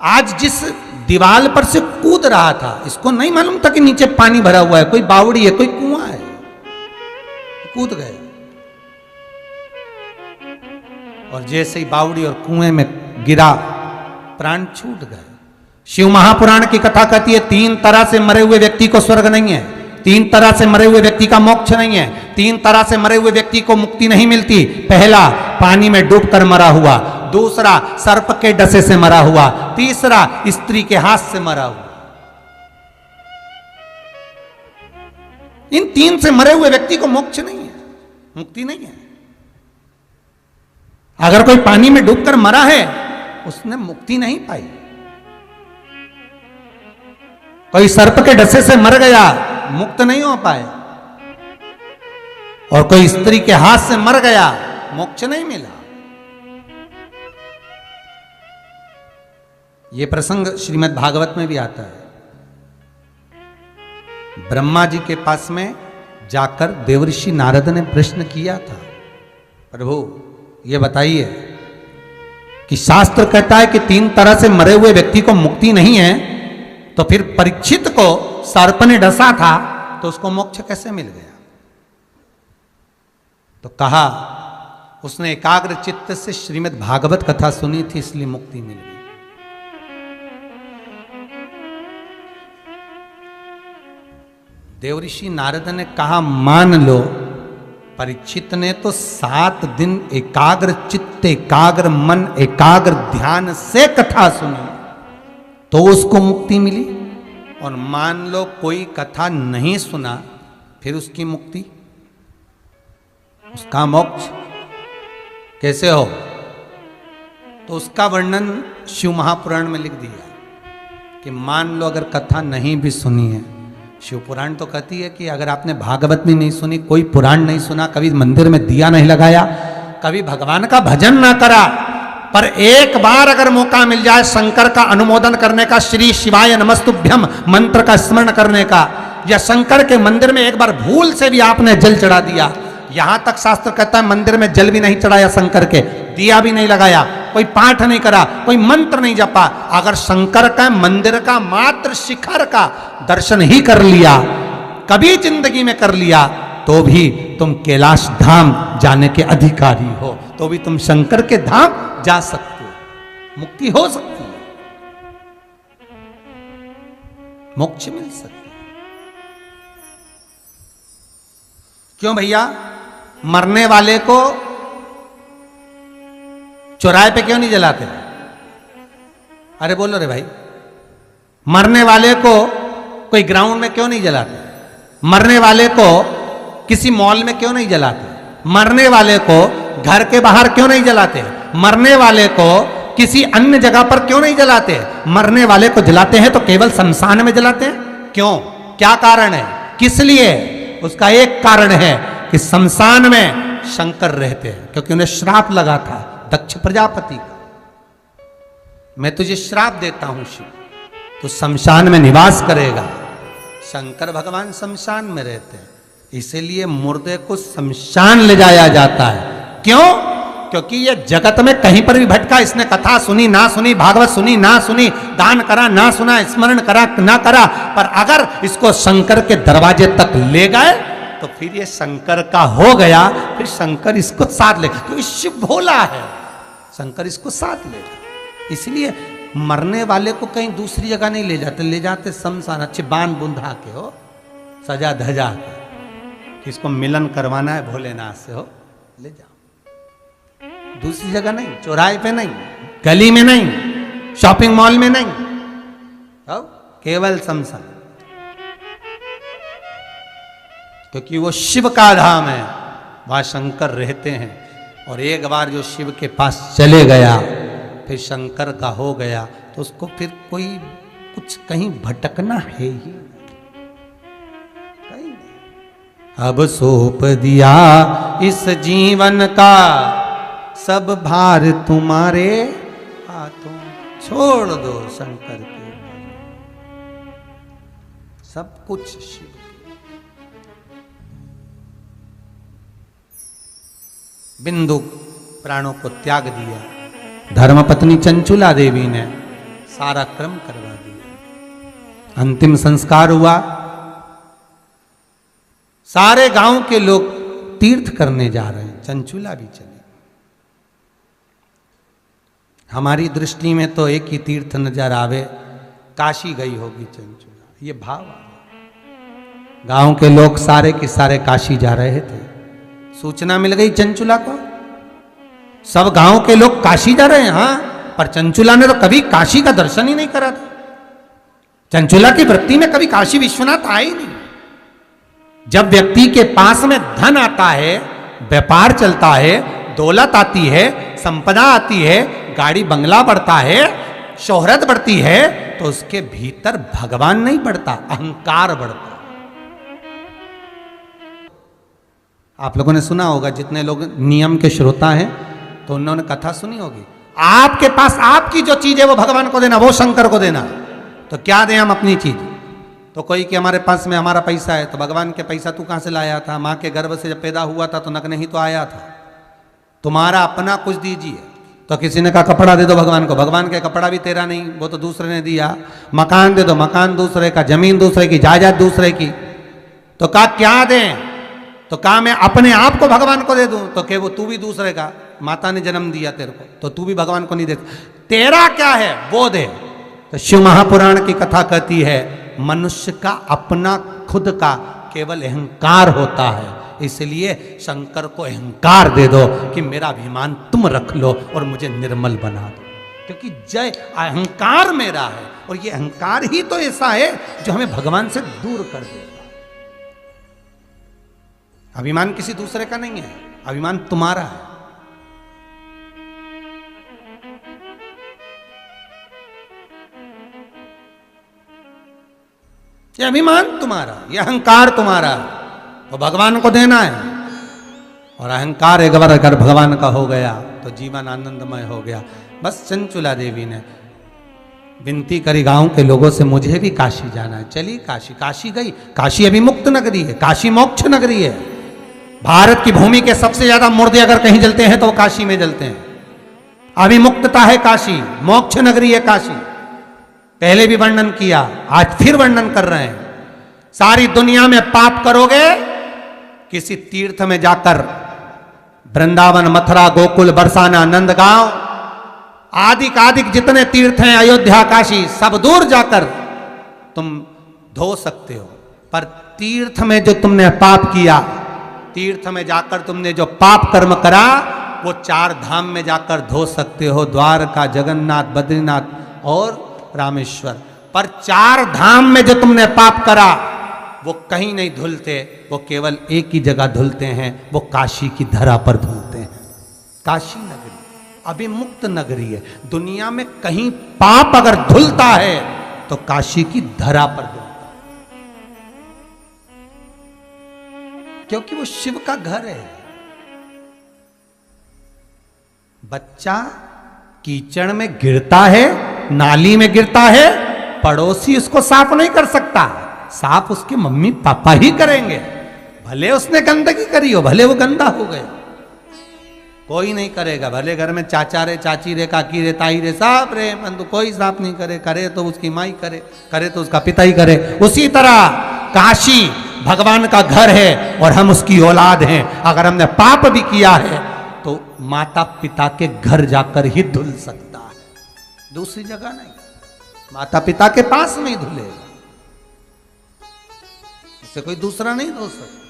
आज जिस दीवार पर से कूद रहा था, इसको नहीं मालूम था कि नीचे पानी भरा हुआ है, कोई बावड़ी है, कोई कुआं है। कूद गए और जैसे ही बावड़ी और कुएं में गिरा, प्राण छूट गए। शिव महापुराण की कथा कहती है 3 तरह से मरे हुए व्यक्ति को स्वर्ग नहीं है, 3 तरह से मरे हुए व्यक्ति का मोक्ष नहीं है, 3 तरह से मरे हुए व्यक्ति को मुक्ति नहीं मिलती। पहला, पानी में डूबकर मरा हुआ। दूसरा, सर्प के डसे से मरा हुआ। तीसरा, स्त्री के हाथ से मरा हुआ। इन 3 से मरे हुए व्यक्ति को मोक्ष नहीं है, मुक्ति नहीं है। अगर कोई पानी में डूबकर मरा है, उसने मुक्ति नहीं पाई। कोई सर्प के डसे से मर गया, मुक्त नहीं हो पाए। और कोई स्त्री के हाथ से मर गया, मोक्ष नहीं मिला। यह प्रसंग श्रीमद् भागवत में भी आता है। ब्रह्मा जी के पास में जाकर देवर्षि नारद ने प्रश्न किया था, प्रभु ये बताइए कि शास्त्र कहता है कि 3 तरह से मरे हुए व्यक्ति को मुक्ति नहीं है, तो फिर परीक्षित को सर्प ने डसा था तो उसको मोक्ष कैसे मिल गया? तो कहा उसने एकाग्र चित्त से श्रीमद् भागवत कथा सुनी थी, इसलिए मुक्ति मिल गई। देवऋषि नारद ने कहा मान लो, परीक्षित ने तो 7 दिन एकाग्र चित्त, एकाग्र मन, एकाग्र ध्यान से कथा सुनी तो उसको मुक्ति मिली। और मान लो कोई कथा नहीं सुना, फिर उसकी मुक्ति, उसका मोक्ष कैसे हो? तो उसका वर्णन शिव महापुराण में लिख दिया कि मान लो अगर कथा नहीं भी सुनी है, शिव पुराण तो कहती है कि अगर आपने भागवत भी नहीं सुनी, कोई पुराण नहीं सुना, कभी मंदिर में दिया नहीं लगाया, कभी भगवान का भजन ना करा, पर एक बार अगर मौका मिल जाए शंकर का अनुमोदन करने का, श्री शिवाय नमस्तुभ्यम मंत्र का स्मरण करने का, या शंकर के मंदिर में एक बार भूल से भी आपने जल चढ़ा दिया, यहां तक शास्त्र कहता है मंदिर में जल भी नहीं चढ़ाया शंकर के, दिया भी नहीं लगाया, कोई पाठ नहीं करा, कोई मंत्र नहीं जपा, अगर शंकर का मंदिर का मात्र शिखर का दर्शन ही कर लिया, कभी जिंदगी में कर लिया, तो भी तुम कैलाश धाम जाने के अधिकारी हो, तो भी तुम शंकर के धाम जा सकते हो, मुक्ति हो सकती है, मोक्ष मिल सकता है। क्यों भैया? मरने वाले को चौराहे पे क्यों नहीं जलाते? अरे बोलो रे भाई, मरने वाले को कोई ग्राउंड में क्यों नहीं जलाते? मरने वाले को किसी मॉल में क्यों नहीं जलाते? मरने वाले को घर के बाहर क्यों नहीं जलाते? मरने वाले को किसी अन्य जगह पर क्यों नहीं जलाते? मरने वाले को जलाते हैं तो केवल शमशान में जलाते हैं। क्यों? क्या कारण है? किस लिए? उसका एक कारण है कि शमशान में शंकर रहते हैं, क्योंकि उन्हें श्राप लगा था दक्ष प्रजापति का, मैं तुझे श्राप देता हूं शिव, तो शमशान में निवास करेगा। शंकर भगवान शमशान में रहते हैं, इसीलिए मुर्दे को शमशान ले जाया जाता है। क्यों? क्योंकि ये जगत में कहीं पर भी भटका, इसने कथा सुनी ना सुनी, भागवत सुनी ना सुनी, दान करा ना सुना, स्मरण करा ना करा, पर अगर इसको शंकर के दरवाजे तक ले गए तो फिर ये शंकर का हो गया, फिर शंकर इसको साथ लेगा, क्योंकि शिव भोला है, शंकर इसको साथ लेगा। इसलिए मरने वाले को कहीं दूसरी जगह नहीं ले जाते, ले जाते शमशान, अच्छे बांध बुंधा के हो, सजा धजा के, किसको मिलन करवाना है भोलेनाथ से हो, ले जाओ, दूसरी जगह नहीं, चौराहे पे नहीं, गली में नहीं, शॉपिंग मॉल में नहीं, केवल शमशान, क्योंकि वो शिव का धाम है, वहां शंकर रहते हैं। और एक बार जो शिव के पास चले गया, फिर शंकर का हो गया, तो उसको फिर कोई कुछ कहीं भटकना है ही कहीं नहीं। अब सौंप दिया इस जीवन का सब भार तुम्हारे हाथों, छोड़ दो शंकर के सब कुछ शिव। बिंदु प्राणों को त्याग दिया, धर्मपत्नी चंचुला देवी ने सारा क्रम करवा दिया, अंतिम संस्कार हुआ, सारे गांव के लोग तीर्थ करने जा रहे हैं, चंचुला भी चली। हमारी दृष्टि में तो एक ही तीर्थ नजर आवे, काशी गई होगी चंचुला, ये भाव आ रहा। गांव के लोग सारे के सारे काशी जा रहे थे, सूचना मिल गई चंचुला को, सब गांव के लोग काशी जा रहे हैं। हाँ, पर चंचुला ने तो कभी काशी का दर्शन ही नहीं करा था, चंचुला की वृत्ति में कभी काशी विश्वनाथ आए ही नहीं। जब व्यक्ति के पास में धन आता है, व्यापार चलता है, दौलत आती है, संपदा आती है, गाड़ी बंगला बढ़ता है, शोहरत बढ़ती है, तो उसके भीतर भगवान नहीं बढ़ता, अहंकार बढ़ता। आप लोगों ने सुना होगा, जितने लोग नियम के श्रोता हैं तो उन्होंने कथा सुनी होगी, आपके पास आपकी जो चीज है वो भगवान को देना, वो शंकर को देना। तो क्या दें हम अपनी चीज? तो कोई कि हमारे पास में हमारा पैसा है, तो भगवान के पैसा तू कहां से लाया था? मां के गर्भ से जब पैदा हुआ था तो नग्न ही तो आया था, तुम्हारा अपना कुछ दीजिए। तो किसी ने कहा कपड़ा दे दो भगवान को, भगवान का कपड़ा भी तेरा नहीं, वो तो दूसरे ने दिया। मकान दे दो, मकान दूसरे का, जमीन दूसरे की, जायदाद दूसरे की। तो कहा क्या दें? तो कहा मैं अपने आप को भगवान को दे दूं। तो क्या वो तू भी दूसरे का, माता ने जन्म दिया तेरे को, तो तू भी भगवान को नहीं दे, तेरा क्या है वो दे। तो शिव महापुराण की कथा कहती है, मनुष्य का अपना खुद का केवल अहंकार होता है, इसलिए शंकर को अहंकार दे दो कि मेरा अभिमान तुम रख लो और मुझे निर्मल बना दो, क्योंकि जय अहंकार मेरा है। और ये अहंकार ही तो ऐसा है जो हमें भगवान से दूर कर देगा। अभिमान किसी दूसरे का नहीं है, अभिमान तुम्हारा है। ये अभिमान तुम्हारा, ये अहंकार तुम्हारा, वो भगवान को देना है। और अहंकार एक बार अगर भगवान का हो गया तो जीवन आनंदमय हो गया। बस चंचुला देवी ने विनती करी गांव के लोगों से, मुझे भी काशी जाना है। चली काशी, काशी गई। काशी अभी मुक्त नगरी है, काशी मोक्ष नगरी है। भारत की भूमि के सबसे ज्यादा मुर्दे अगर कहीं जलते हैं तो वो काशी में जलते हैं। अभी मुक्तता है काशी, मोक्ष नगरी है काशी। पहले भी वर्णन किया, आज फिर वर्णन कर रहे हैं। सारी दुनिया में पाप करोगे, किसी तीर्थ में जाकर, वृंदावन, मथुरा, गोकुल, बरसाना, नंदगांव, आदि जितने तीर्थ हैं, अयोध्या, काशी, सब दूर जाकर तुम धो सकते हो। पर तीर्थ में जो तुमने पाप किया, तीर्थ में जाकर तुमने जो पाप कर्म करा, वो 4 धाम में जाकर धो सकते हो, द्वारका, जगन्नाथ, बद्रीनाथ और रामेश्वर। पर 4 धाम में जो तुमने पाप करा वो कहीं नहीं धुलते, वो केवल एक ही जगह धुलते हैं, वो काशी की धरा पर धुलते हैं। काशी नगरी अभी मुक्त नगरी है। दुनिया में कहीं पाप अगर धुलता है तो काशी की धरा पर धुलता है, क्योंकि वो शिव का घर है। बच्चा कीचड़ में गिरता है, नाली में गिरता है, पड़ोसी उसको साफ नहीं कर सकता, साफ उसके मम्मी पापा ही करेंगे। भले उसने गंदगी करी हो, भले वो गंदा हो गया, कोई नहीं करेगा, भले घर में चाचा रे, चाची रे, काकी रे, ताई रे, सब रे, परंतु कोई साफ नहीं करे। करे तो उसकी माई करे, करे तो उसका पिता ही करे। उसी तरह काशी भगवान का घर है और हम उसकी औलाद हैं। अगर हमने पाप भी किया है तो माता पिता के घर जाकर ही धुल सकता है, दूसरी जगह नहीं। माता पिता के पास में ही धुलेगा, उससे कोई दूसरा नहीं धो सकता।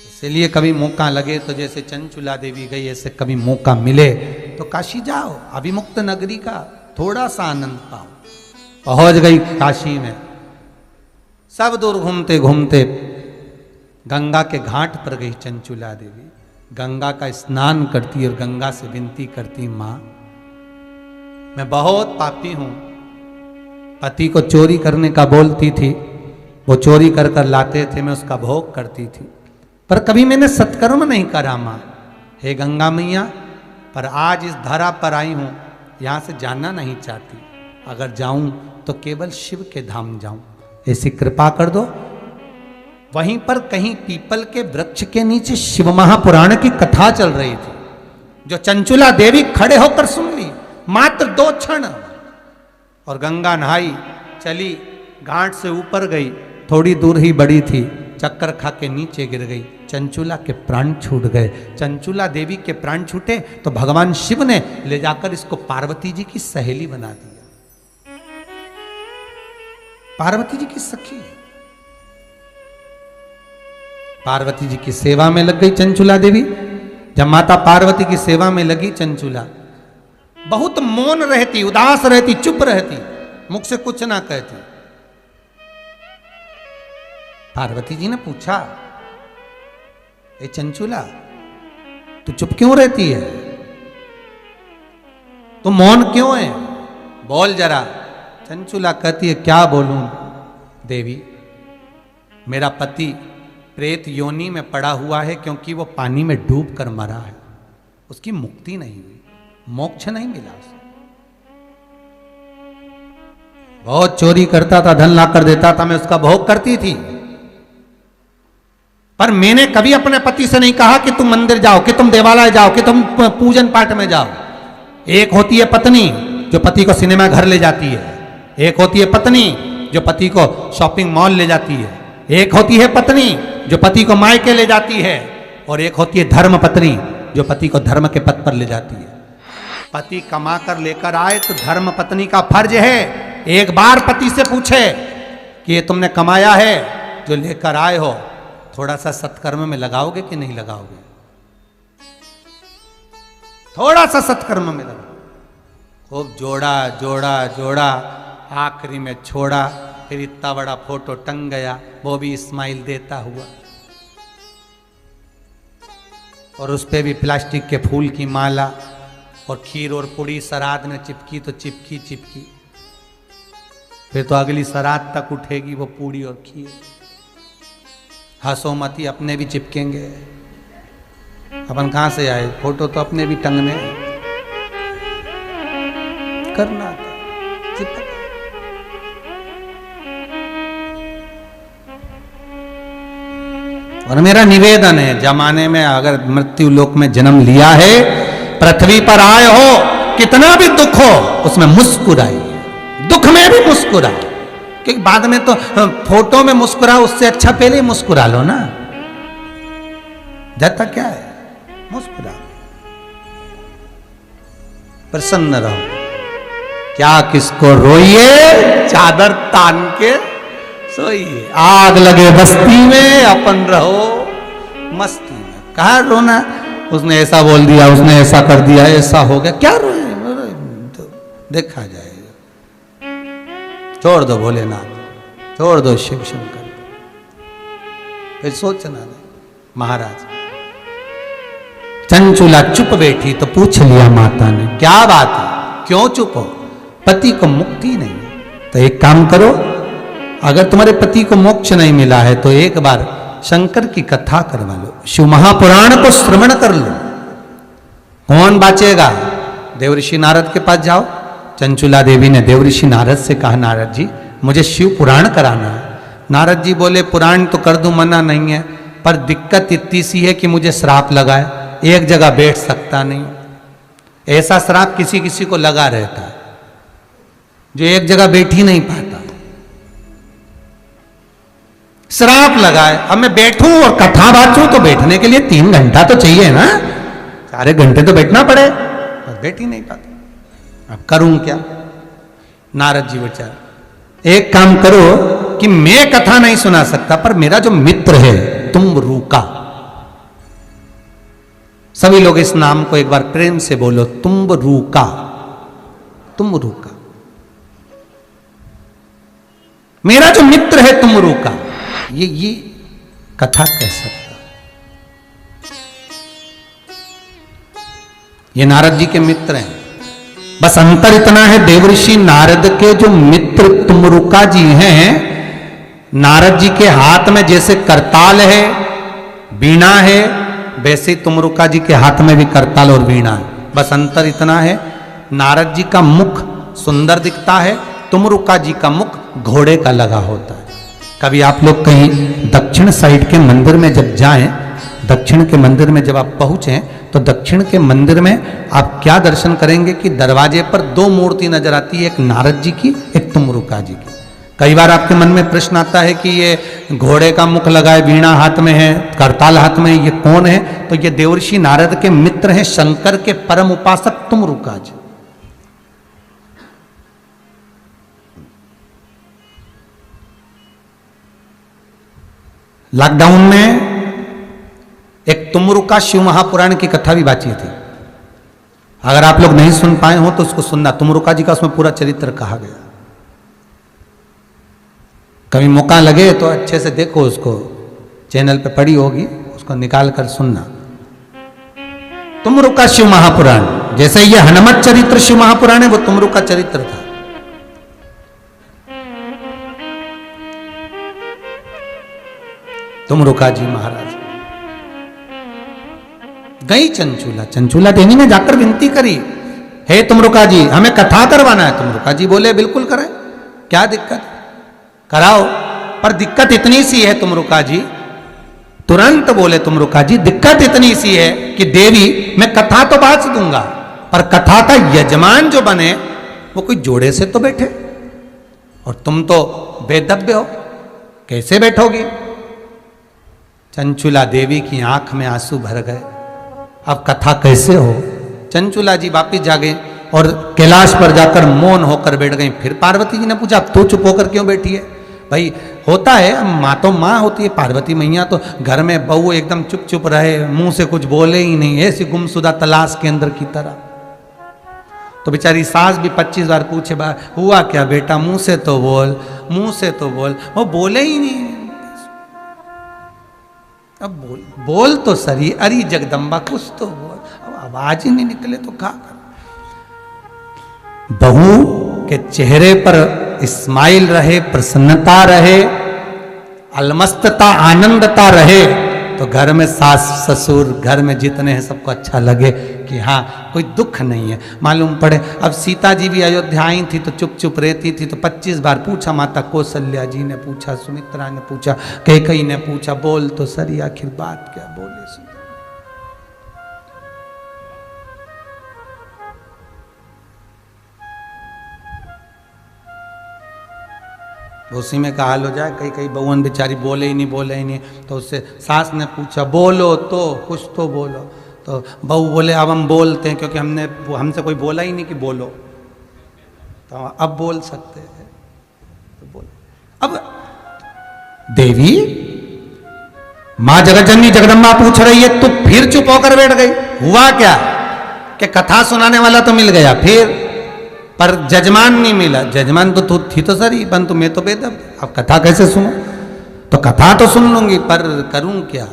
इसलिए कभी मौका लगे तो जैसे चंचुला देवी गई, ऐसे कभी मौका मिले तो काशी जाओ, अभिमुक्त नगरी का थोड़ा सा आनंद पाओ। पहुंच गई काशी में, सब दूर घूमते घूमते गंगा के घाट पर गई चंचुला देवी। गंगा का स्नान करती और गंगा से विनती करती, माँ मैं बहुत पापी हूं। पति को चोरी करने का बोलती थी, वो चोरी कर कर लाते थे, मैं उसका भोग करती थी, पर कभी मैंने सत्कर्म नहीं करा माँ। हे गंगा मैया, पर आज इस धरा पर आई हूं, यहां से जाना नहीं चाहती। अगर जाऊं तो केवल शिव के धाम जाऊं, ऐसी कृपा कर दो। वहीं पर कहीं पीपल के वृक्ष के नीचे शिव महापुराण की कथा चल रही थी, जो चंचुला देवी खड़े होकर सुन ली, मात्र 2 क्षण। और गंगा नहाई, चली, घाट से ऊपर गई, थोड़ी दूर ही बड़ी थी, चक्कर खा के नीचे गिर गई। चंचुला के प्राण छूट गए। चंचुला देवी के प्राण छूटे तो भगवान शिव ने ले जाकर इसको पार्वती जी की सहेली बना दिया, पार्वती जी की सखी। पार्वती जी की सेवा में लग गई चंचुला देवी। जब माता पार्वती की सेवा में लगी चंचुला, बहुत मौन रहती, उदास रहती, चुप रहती, मुख से कुछ ना कहती। पार्वती जी ने पूछा, ए चंचुला, तू चुप क्यों रहती है? तू मौन क्यों है? बोल जरा। चंचुला कहती है, क्या बोलूं देवी, मेरा पति प्रेत योनि में पड़ा हुआ है, क्योंकि वो पानी में डूब कर मरा है, उसकी मुक्ति नहीं हुई, मोक्ष नहीं मिला उसे। बहुत चोरी करता था, धन ला कर देता था, मैं उसका भोग करती थी, पर मैंने कभी अपने पति से नहीं कहा कि तुम मंदिर जाओ, कि तुम देवालय जाओ, कि तुम पूजन पाठ में जाओ। एक होती है पत्नी जो पति को सिनेमा घर ले जाती है, एक होती है पत्नी जो पति को शॉपिंग मॉल ले जाती है, एक होती है पत्नी जो पति को मायके ले जाती है, और एक होती है धर्म पत्नी जो पति को धर्म के पथ पर ले जाती है। पति कमा कर लेकर आए तो धर्म पत्नी का फर्ज है एक बार पति से पूछे कि ये तुमने कमाया है जो लेकर आए हो, थोड़ा सा सत्कर्म में लगाओगे कि नहीं लगाओगे? थोड़ा सा सत्कर्म में लगाओ। खूब जोड़ा जोड़ा जोड़ा, आखिरी में छोड़ा, फिर इतना बड़ा फोटो टंग गया, वो भी स्माइल देता हुआ, और उस पे भी प्लास्टिक के फूल की माला, और खीर और पूड़ी सराद में चिपकी तो चिपकी चिपकी, फिर तो अगली सराद तक उठेगी वो पूड़ी और खीर। हंसो मती, अपने भी चिपकेंगे, अपन कहां से आए, फोटो तो अपने भी टंगने, करना था चिपक। और मेरा निवेदन है, जमाने में अगर मृत्यु लोक में जन्म लिया है, पृथ्वी पर आए हो, कितना भी दुख हो उसमें मुस्कुराइए, दुख में भी मुस्कुराए, क्योंकि बाद में तो फोटो में मुस्कुराओ, उससे अच्छा पहले ही मुस्कुरा लो ना। जाता क्या है, मुस्कुराओ, प्रसन्न रहो। क्या किसको रोइए, चादर तान के सोइए, आग लगे बस्ती में अपन रहो मस्ती में। कहा रोना, उसने ऐसा बोल दिया, उसने ऐसा कर दिया, ऐसा हो गया, क्या रोए, तो देखा जाएगा। छोड़ दो भोलेनाथ, छोड़ दो शिव शंकर, फिर सोचना नहीं। महाराज चंचुला चुप बैठी तो पूछ लिया माता ने, क्या बात है, क्यों चुप हो? पति को मुक्ति नहीं, तो एक काम करो, अगर तुम्हारे पति को मोक्ष नहीं मिला है तो एक बार शंकर की कथा करवा लो, शिव महापुराण को श्रवण कर लो। कौन बाचेगा? देवऋषि नारद के पास जाओ। चंचुला देवी ने देवऋषि नारद से कहा, नारद जी मुझे शिव पुराण कराना है। नारद जी बोले, पुराण तो कर दूं, मना नहीं है, पर दिक्कत इतनी सी है कि मुझे श्राप लगा है। एक जगह बैठ सकता नहीं। ऐसा श्राप किसी किसी को लगा रहता है जो एक जगह बैठ ही नहीं पाता। श्राप लगा है, अब मैं बैठूं और कथा बांचूं तो बैठने के लिए 3 घंटा तो चाहिए ना, 4 घंटे तो बैठना पड़े, पर बैठ ही नहीं पाता। अब करूं क्या? नारद जी विचार, एक काम करो कि मैं कथा नहीं सुना सकता, पर मेरा जो मित्र है तुम्बरुका, सभी लोग इस नाम को एक बार प्रेम से बोलो, तुम्बरुका, तुम्बरुका, मेरा जो मित्र है तुम्बरुका, ये कथा कह सकता। ये नारद जी के मित्र हैं। बस अंतर इतना है, देवऋषि नारद के जो मित्र तुम्बरुका जी हैं, नारद जी के हाथ में जैसे करताल है, वीणा है, वैसे ही तुम्बरुका जी के हाथ में भी करताल और वीणा है। बस अंतर इतना है, नारद जी का मुख सुंदर दिखता है, तुम्बरुका जी का मुख घोड़े का लगा होता है। कभी आप लोग कहीं दक्षिण साइड के मंदिर में जब जाएं, दक्षिण के मंदिर में जब आप पहुंचे तो दक्षिण के मंदिर में आप क्या दर्शन करेंगे कि दरवाजे पर 2 मूर्ति नजर आती है, एक नारद जी की, एक तुम्बरुका जी की। कई बार आपके मन में प्रश्न आता है कि ये घोड़े का मुख लगाए, वीणा हाथ में है, करताल हाथ में है, ये कौन है? तो ये देवर्षि नारद के मित्र हैं, शंकर के परम उपासक तुम्बरुका जी। लॉकडाउन में एक तुम्बरुका शिव महापुराण की कथा भी बाची थी। अगर आप लोग नहीं सुन पाए हो तो उसको सुनना, तुम्बरुका जी का उसमें पूरा चरित्र कहा गया। कभी मौका लगे तो अच्छे से देखो, उसको चैनल पे पड़ी होगी, उसको निकाल कर सुनना। तुम्बरुका शिव महापुराण, जैसे ये हनुमत चरित्र शिव महापुराण है, वो तुम्बरुका चरित्र था। तुम्बरुका जी महाराज गई चंचूला, चंचूला देवी ने जाकर विनती करी, हे तुम्बरुका जी हमें कथा करवाना है। तुम्बरुका जी बोले बिल्कुल करें, क्या दिक्कत, कराओ। पर दिक्कत इतनी सी है तुम्बरुका जी, तुरंत बोले तुम्बरुका जी, दिक्कत इतनी सी है कि देवी मैं कथा तो बांच दूंगा, पर कथा का यजमान जो बने वो कोई जोड़े से तो बैठे, और तुम तो बेदव्य हो, कैसे बैठोगी? चंचूला देवी की आंख में आंसू भर गए, अब कथा कैसे हो? चंचूला जी वापिस जागे और कैलाश पर जाकर मौन होकर बैठ गई। फिर पार्वती जी ने पूछा, तू चुप होकर क्यों बैठी है? भाई होता है, माँ तो माँ होती है, पार्वती मैया तो घर में बहू एकदम चुप चुप रहे, मुंह से कुछ बोले ही नहीं, ऐसी गुमशुदा तलाश के अंदर की तरह। तो बेचारी सास भी 25 बार पूछे, हुआ क्या बेटा, मुंह से तो बोल, मुंह से तो बोल, वो बोले ही नहीं। अब बोल तो सही, अरे जगदम्बा कुछ तो बोल, अब आवाज ही नहीं निकले तो क्या कर? बहू के चेहरे पर स्माइल रहे, प्रसन्नता रहे, अलमस्तता, आनंदता रहे, तो घर में सास ससुर, घर में जितने हैं सबको अच्छा लगे कि हाँ कोई दुख नहीं है। मालूम पड़े, अब सीता जी भी अयोध्या आई थी तो चुप चुप रहती थी, तो 25 बार पूछा, माता कौशल्या जी ने पूछा, सुमित्रा ने पूछा, कैकेयी ने पूछा, बोल तो सही आखिर बात क्या बोले सीता। उसी में का हाल हो जाए, कई कई बहुवन बेचारी बोले ही नहीं, तो उससे सास ने पूछा, बोलो तो कुछ तो बोलो, तो बहू बोले अब हम बोलते हैं, क्योंकि हमसे कोई बोला ही नहीं कि बोलो, तो अब बोल सकते हैं, तो बोले। अब देवी मां जगतजननी जगदम्बा पूछ रही है, तो फिर चुप होकर बैठ गई। हुआ क्या कि कथा सुनाने वाला तो मिल गया, फिर पर जजमान नहीं मिला। जजमान तो थी तो सरी, परंतु मैं तो बेदब, अब कथा कैसे सुनूं? तो कथा तो सुन लूंगी, पर करूं क्या?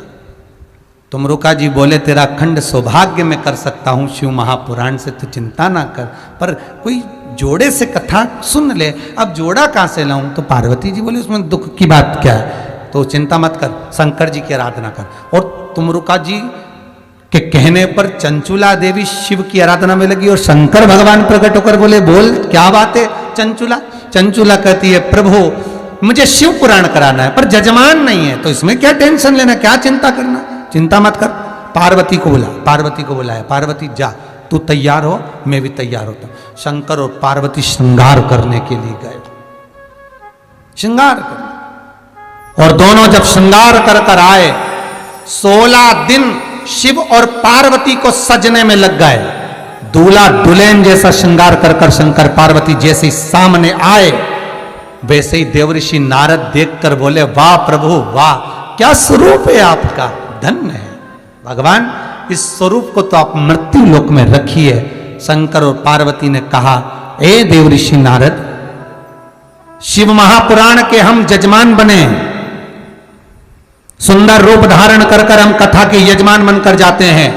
तुम्बरुका जी बोले, तेरा अखंड सौभाग्य मैं कर सकता हूं शिव महापुराण से, तो चिंता ना कर, पर कोई जोड़े से कथा सुन ले। अब जोड़ा कहां से लाऊं? तो पार्वती जी बोले, उसमें दुख की बात क्या है? तो चिंता मत कर, शंकर जी की आराधना कर। और तुम्बरुका जी के कहने पर चंचूला देवी शिव की आराधना में लगी, और शंकर भगवान प्रकट होकर बोले, बोल क्या बात है चंचूला? चंचूला कहती है, प्रभु मुझे शिव पुराण कराना है, पर जजमान नहीं है, तो इसमें क्या टेंशन लेना, क्या चिंता करना, चिंता मत कर। पार्वती को बुलाया, पार्वती जा, तू तैयार हो, मैं भी तैयार होता हूं। शंकर और पार्वती श्रृंगार करने के लिए गए, श्रृंगार कर, और दोनों जब श्रृंगार कर कर आए, 16 दिन शिव और पार्वती को सजने में लग गए। दूल्हा दुल्हन जैसा श्रृंगार कर कर शंकर पार्वती जैसे ही सामने आए, वैसे ही देवऋषि नारद देखकर बोले, वाह प्रभु वाह, क्या स्वरूप है आपका, धन्य है भगवान, इस स्वरूप को तो आप मृत्यु लोक में रखिए। शंकर और पार्वती ने कहा, ए देवऋषि नारद, शिव महापुराण के हम जजमान बने, सुंदर रूप धारण कर कर हम कथा के यजमान बनकर जाते हैं।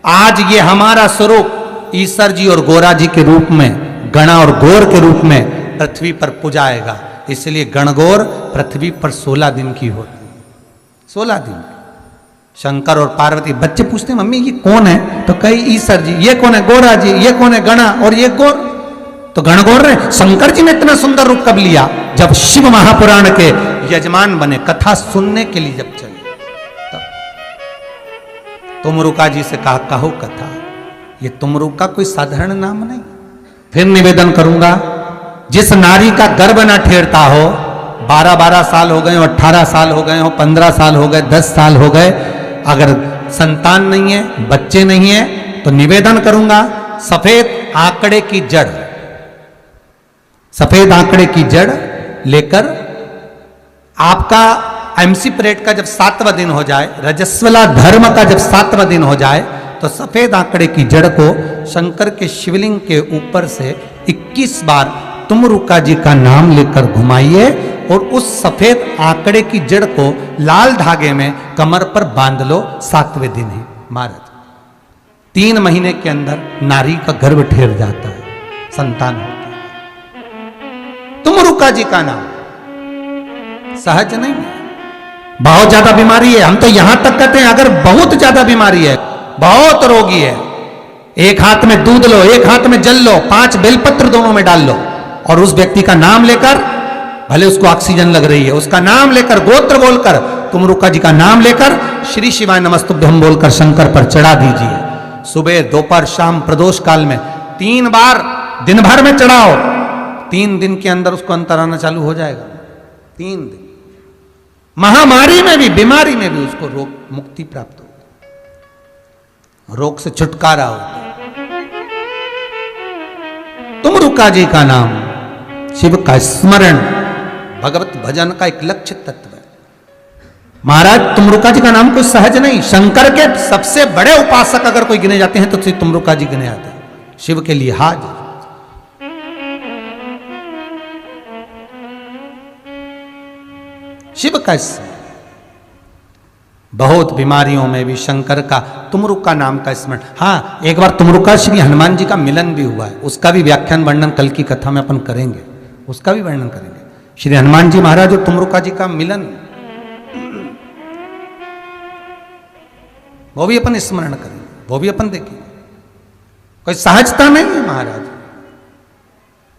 आज ये हमारा स्वरूप ईश्वर जी और गोरा जी के रूप में, गणा और गौर के रूप में पृथ्वी पर पूजाएगा। इसलिए गणगौर पृथ्वी पर 16 दिन की होती है, 16 दिन। शंकर और पार्वती, बच्चे पूछते मम्मी ये कौन है, तो कही ईश्वर जी, ये कौन है गोरा जी, ये कौन है गणा, और ये गौर, तो गणगौर रहे। शंकर जी ने इतना सुंदर रूप कब लिया, जब शिव महापुराण के यजमान बने, कथा सुनने के लिए जब चले तब। तुमरुका जी से कहा, कहो कथा। ये तुमरुका कोई साधारण नाम नहीं। फिर निवेदन करूंगा, जिस नारी का गर्भ न ठेरता हो, 12-12 साल हो गए हो, 18 साल हो गए हो, 15 साल हो गए, 10 साल हो गए, अगर संतान नहीं है, बच्चे नहीं है, तो निवेदन करूंगा, सफेद आंकड़े की जड़, सफेद आंकड़े की जड़ लेकर आपका एमसी परेड का जब 7वां दिन हो जाए, रजस्वला धर्म का जब 7वां दिन हो जाए, तो सफेद आंकड़े की जड़ को शंकर के शिवलिंग के ऊपर से 21 बार तुमरुका जी का नाम लेकर घुमाइए, और उस सफेद आंकड़े की जड़ को लाल धागे में कमर पर बांध लो। 7वें दिन है महाराज, 3 महीने के अंदर नारी का गर्भ ठेर जाता है, संतान होता है। तुमरुका जी का नाम सहज नहीं है, बहुत ज्यादा बीमारी है। हम तो यहां तक कहते हैं, अगर बहुत ज्यादा बीमारी है, बहुत रोगी है, एक हाथ में दूध लो, एक हाथ में जल लो, 5 बेलपत्र दोनों में डाल लो, और उस व्यक्ति का नाम लेकर, भले उसको ऑक्सीजन लग रही है, उसका नाम लेकर, गोत्र बोलकर, तुमरुका जी का नाम लेकर, श्री शिवाय नमस्तुभ्यम बोलकर शंकर पर चढ़ा दीजिए। सुबह दोपहर शाम प्रदोष काल में 3 बार दिन भर में चढ़ाओ, 3 दिन के अंदर उसको अंतर आना चालू हो जाएगा। 3 दिन, महामारी में भी, बीमारी में भी उसको रोग मुक्ति प्राप्त हो, रोग से छुटकारा होता है। तुमरुका जी का नाम, शिव का स्मरण, भगवत भजन का एक लक्ष्य तत्व है। महाराज तुमरुका जी का नाम कोई सहज नहीं। शंकर के सबसे बड़े उपासक अगर कोई गिने जाते हैं तो श्री तुमरुका जी गिने जाते हैं, शिव के लिए हाजिर। शिव का स्मरण, बहुत बीमारियों में भी शंकर का तुमरुका नाम का स्मरण। हाँ, एक बार तुमरुका श्री हनुमान जी का मिलन भी हुआ है, उसका भी व्याख्यान वर्णन कल की कथा में अपन करेंगे, उसका भी वर्णन करेंगे। श्री हनुमान जी महाराज और तुमरुका जी का मिलन, वो भी अपन स्मरण करेंगे, वो भी अपन देखेंगे। कोई सहजता नहीं है महाराज।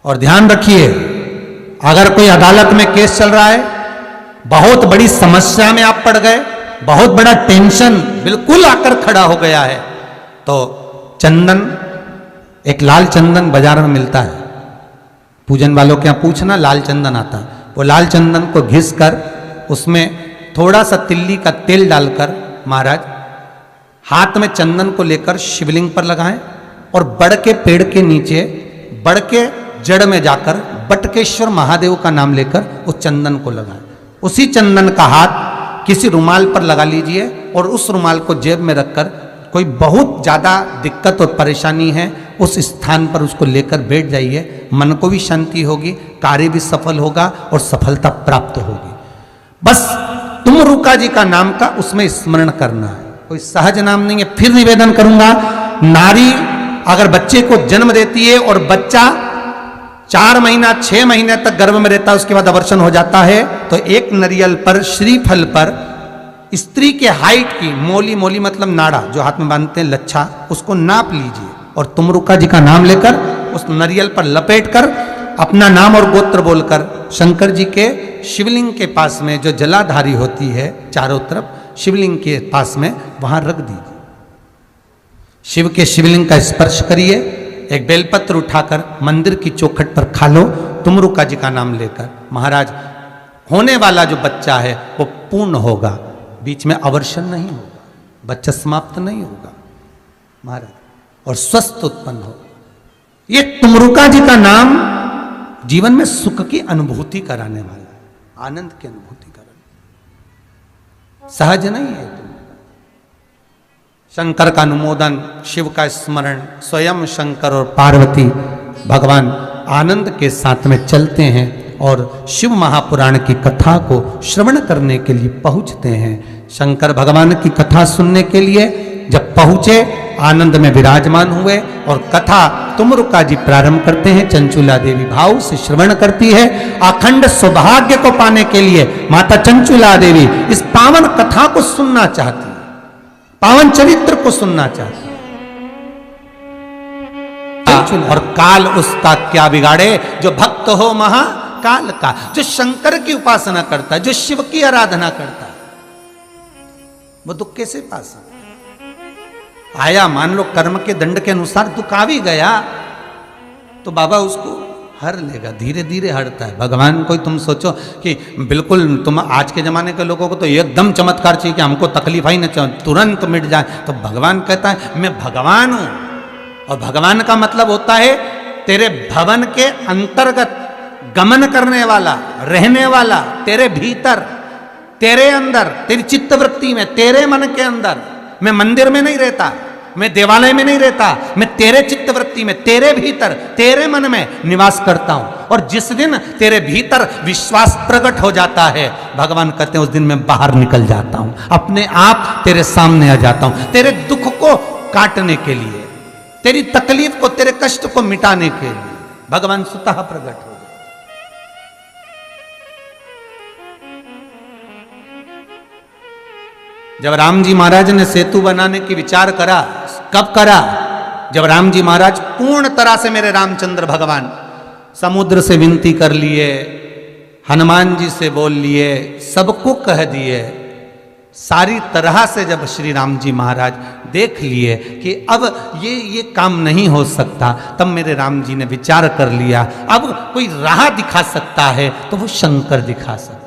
और ध्यान रखिए, अगर कोई अदालत में केस चल रहा है, बहुत बड़ी समस्या में आप पड़ गए, बहुत बड़ा टेंशन बिल्कुल आकर खड़ा हो गया है, तो चंदन, एक लाल चंदन बाजार में मिलता है, पूजन वालों के यहाँ पूछना, लाल चंदन आता है। वो लाल चंदन को घिस कर उसमें थोड़ा सा तिल्ली का तेल डालकर महाराज हाथ में चंदन को लेकर शिवलिंग पर लगाएं, और बड़ के पेड़ के नीचे, बड़ के जड़ में जाकर बटकेश्वर महादेव का नाम लेकर उस चंदन को लगाएं। उसी चंदन का हाथ किसी रुमाल पर लगा लीजिए, और उस रुमाल को जेब में रखकर, कोई बहुत ज़्यादा दिक्कत और परेशानी है उस स्थान पर उसको लेकर बैठ जाइए, मन को भी शांति होगी, कार्य भी सफल होगा और सफलता प्राप्त होगी। बस तुमरुका जी का नाम का उसमें स्मरण करना है, कोई सहज नाम नहीं है। फिर निवेदन करूंगा, नारी अगर बच्चे को जन्म देती है और बच्चा 4 महीना 6 महीने तक गर्भ में रहता है, उसके बाद अबॉर्शन हो जाता है, तो एक नारियल पर, श्रीफल पर स्त्री के हाइट की मोली, मोली मतलब नाड़ा जो हाथ में बांधते हैं, लच्छा, उसको नाप लीजिए, और तुमरुका जी का नाम लेकर उस नारियल पर लपेटकर अपना नाम और गोत्र बोलकर शंकर जी के शिवलिंग के पास में जो जलाधारी होती है चारों तरफ, शिवलिंग के पास में वहां रख दीजिए। शिव के शिवलिंग का स्पर्श करिए, एक बेलपत्र उठाकर मंदिर की चौखट पर खा लो, तुमरुका जी का नाम लेकर। महाराज, होने वाला जो बच्चा है वो पूर्ण होगा, बीच में अवर्षण नहीं होगा, बच्चा समाप्त नहीं होगा महाराज, और स्वस्थ उत्पन्न होगा। ये तुमरुका जी का नाम जीवन में सुख की अनुभूति कराने वाला है, आनंद की अनुभूति कराने, सहज नहीं है। शंकर का अनुमोदन, शिव का स्मरण, स्वयं शंकर और पार्वती भगवान आनंद के साथ में चलते हैं और शिव महापुराण की कथा को श्रवण करने के लिए पहुंचते हैं। शंकर भगवान की कथा सुनने के लिए जब पहुंचे, आनंद में विराजमान हुए और कथा तुमरुका जी प्रारंभ करते हैं। चंचुला देवी भाव से श्रवण करती है। अखंड सौभाग्य को पाने के लिए माता चंचुला देवी इस पावन कथा को सुनना चाहती है, पावन चरित्र को सुनना चाहती है। और काल उसका क्या बिगाड़े, जो भक्त हो महाकाल का, जो शंकर की उपासना करता है, जो शिव की आराधना करता है, वो दुख कैसे पा सकता? आया, मान लो कर्म के दंड के अनुसार दुख आ भी गया तो बाबा उसको हर लेगा, धीरे धीरे हरता है। भगवान कोई तुम सोचो कि बिल्कुल तुम आज के जमाने के लोगों को तो एकदम चमत्कार चाहिए कि हमको तकलीफ ही न तुरंत मिट जाए, तो भगवान कहता है मैं भगवान हूं। और भगवान का मतलब होता है तेरे भवन के अंतर्गत गमन करने वाला, रहने वाला, तेरे भीतर, तेरे अंदर, तेरी चित्तवृत्ति में, तेरे मन के अंदर। मैं मंदिर में नहीं रहता, मैं देवालय में नहीं रहता, मैं तेरे चित्तवृत्ति में, तेरे भीतर, तेरे मन में निवास करता हूं। और जिस दिन तेरे भीतर विश्वास प्रकट हो जाता है, भगवान कहते हैं उस दिन मैं बाहर निकल जाता हूं, अपने आप तेरे सामने आ जाता हूं, तेरे दुख को काटने के लिए, तेरी तकलीफ को, तेरे कष्ट को मिटाने के लिए भगवान स्वतः प्रकट हो गए। जब राम जी महाराज ने सेतु बनाने की विचार करा, कब करा? जब राम जी महाराज पूर्ण तरह से, मेरे रामचंद्र भगवान समुद्र से विनती कर लिए, हनुमान जी से बोल लिए, सबको कह दिए, सारी तरह से जब श्री राम जी महाराज देख लिए कि अब ये काम नहीं हो सकता, तब मेरे राम जी ने विचार कर लिया अब कोई राह दिखा सकता है तो वो शंकर दिखा सकता है।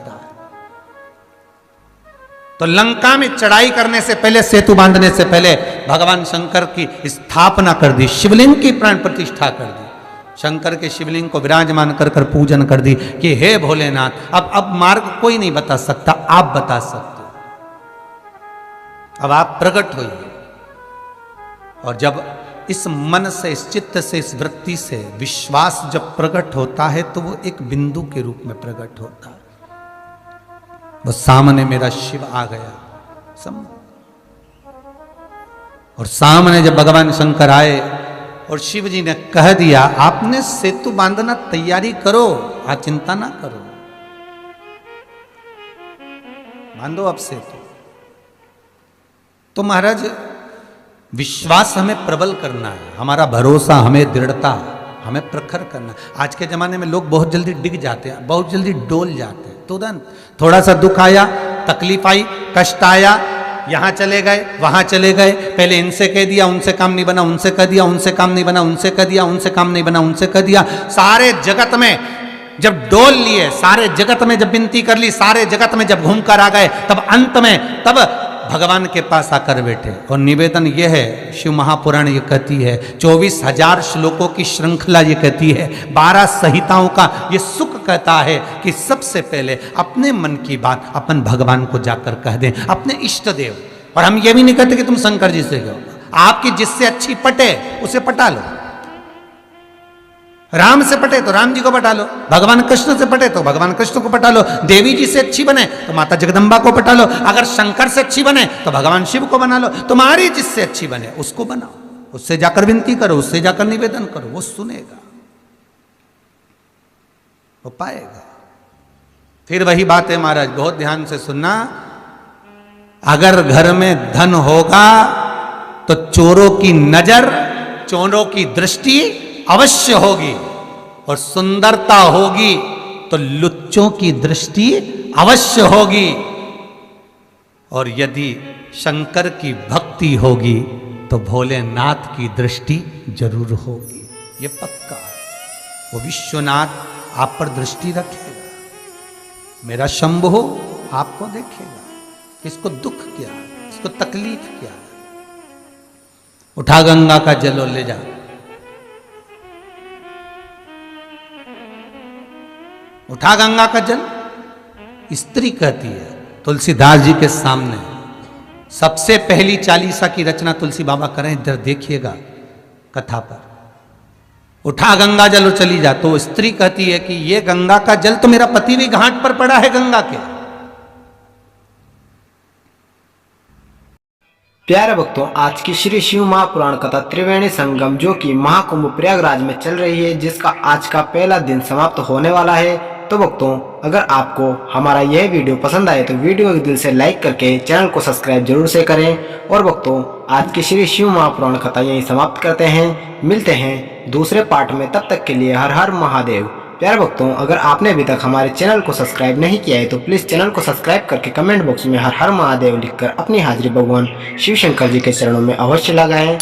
तो लंका में चढ़ाई करने से पहले, सेतु बांधने से पहले भगवान शंकर की स्थापना कर दी, शिवलिंग की प्राण प्रतिष्ठा कर दी, शंकर के शिवलिंग को विराजमान कर कर पूजन कर दी कि हे भोलेनाथ, अब मार्ग कोई नहीं बता सकता, आप बता सकते, अब आप प्रकट होइए। और जब इस मन से, इस चित्त से, इस वृत्ति से विश्वास जब प्रकट होता है तो वो एक बिंदु के रूप में प्रकट होता है। वो सामने मेरा शिव आ गया और सामने जब भगवान शंकर आए और शिव जी ने कह दिया आपने सेतु बांधना तैयारी करो, आप चिंता ना करो, बांधो अब सेतु। तो महाराज विश्वास हमें प्रबल करना है, हमारा भरोसा, हमें दृढ़ता, हमें प्रखर करना। आज के जमाने में लोग बहुत जल्दी डिग जाते हैं, बहुत जल्दी डोल जाते हैं। तुरंत थोड़ा सा दुख आया, तकलीफ आई, कष्ट आया, यहां चले गए, वहां चले गए, पहले इनसे कह दिया, उनसे काम नहीं बना, उनसे कह दिया, उनसे काम नहीं बना, उनसे कह दिया, उनसे काम नहीं बना, उनसे कह दिया। सारे जगत में जब डोल लिए, सारे जगत में जब विनती कर ली, सारे जगत में जब घूम कर आ गए, तब अंत में तब भगवान के पास आकर बैठे। और निवेदन यह है, शिव महापुराण ये कहती है, 24,000 श्लोकों की श्रृंखला ये कहती है, 12 संहिताओं का ये सुख कहता है कि सबसे पहले अपने मन की बात अपन भगवान को जाकर कह दें, अपने इष्ट देव। और हम ये भी नहीं कहते कि तुम शंकर जी से कहो, आपकी जिससे अच्छी पटे उसे पटा लो। राम से पटे तो राम जी को पटा लो, भगवान कृष्ण से पटे तो भगवान कृष्ण को पटा लो, देवी जी से अच्छी बने तो माता जगदम्बा को पटा लो, अगर शंकर से अच्छी बने तो भगवान शिव को बना लो। तुम्हारी जिससे अच्छी बने उसको बनाओ, उससे जाकर विनती करो, उससे जाकर निवेदन करो, वो सुनेगा, वो पाएगा। फिर वही बात है महाराज, बहुत ध्यान से सुनना, अगर घर में धन होगा तो चोरों की नजर, चोरों की दृष्टि अवश्य होगी, और सुंदरता होगी तो लुच्चों की दृष्टि अवश्य होगी। और यदि शंकर की भक्ति होगी तो भोलेनाथ की दृष्टि जरूर होगी, ये पक्का है। वो विश्वनाथ आप पर दृष्टि रखेगा, मेरा शंभो आपको देखेगा, इसको दुख क्या है, इसको तकलीफ क्या है। उठा गंगा का जल और ले जा। उठा गंगा का जल। स्त्री कहती है तुलसीदास जी के सामने, सबसे पहली चालीसा की रचना तुलसी बाबा करें, इधर देखिएगा कथा पर। उठा गंगा जल और चली जा। तो स्त्री कहती है कि ये गंगा का जल तो मेरा पति भी घाट पर पड़ा है गंगा के। प्यारे भक्तों, आज की श्री शिव महापुराण कथा त्रिवेणी संगम जो कि महाकुंभ प्रयागराज में चल रही है, जिसका आज का पहला दिन समाप्त होने वाला है। तो भक्तों, अगर आपको हमारा यह वीडियो पसंद आए तो वीडियो को दिल से लाइक करके चैनल को सब्सक्राइब जरूर से करें। और भक्तों, आज की श्री शिव महापुराण कथा यहीं समाप्त करते हैं। मिलते हैं दूसरे पार्ट में, तब तक के लिए हर हर महादेव। प्यारे भक्तों, अगर आपने अभी तक हमारे चैनल को सब्सक्राइब नहीं किया है तो प्लीज़ चैनल को सब्सक्राइब करके कमेंट बॉक्स में हर हर महादेव लिखकर अपनी हाजिरी भगवान शिव शंकर जी के चरणों में अवश्य लगाएं।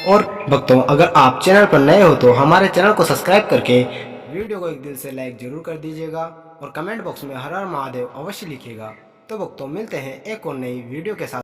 और भक्तों, अगर आप चैनल पर नए हो तो हमारे चैनल को सब्सक्राइब करके वीडियो को एक दिल से लाइक जरूर कर दीजिएगा और कमेंट बॉक्स में हर हर महादेव अवश्य लिखिएगा। तो भक्तों, मिलते हैं एक और नई वीडियो के साथ।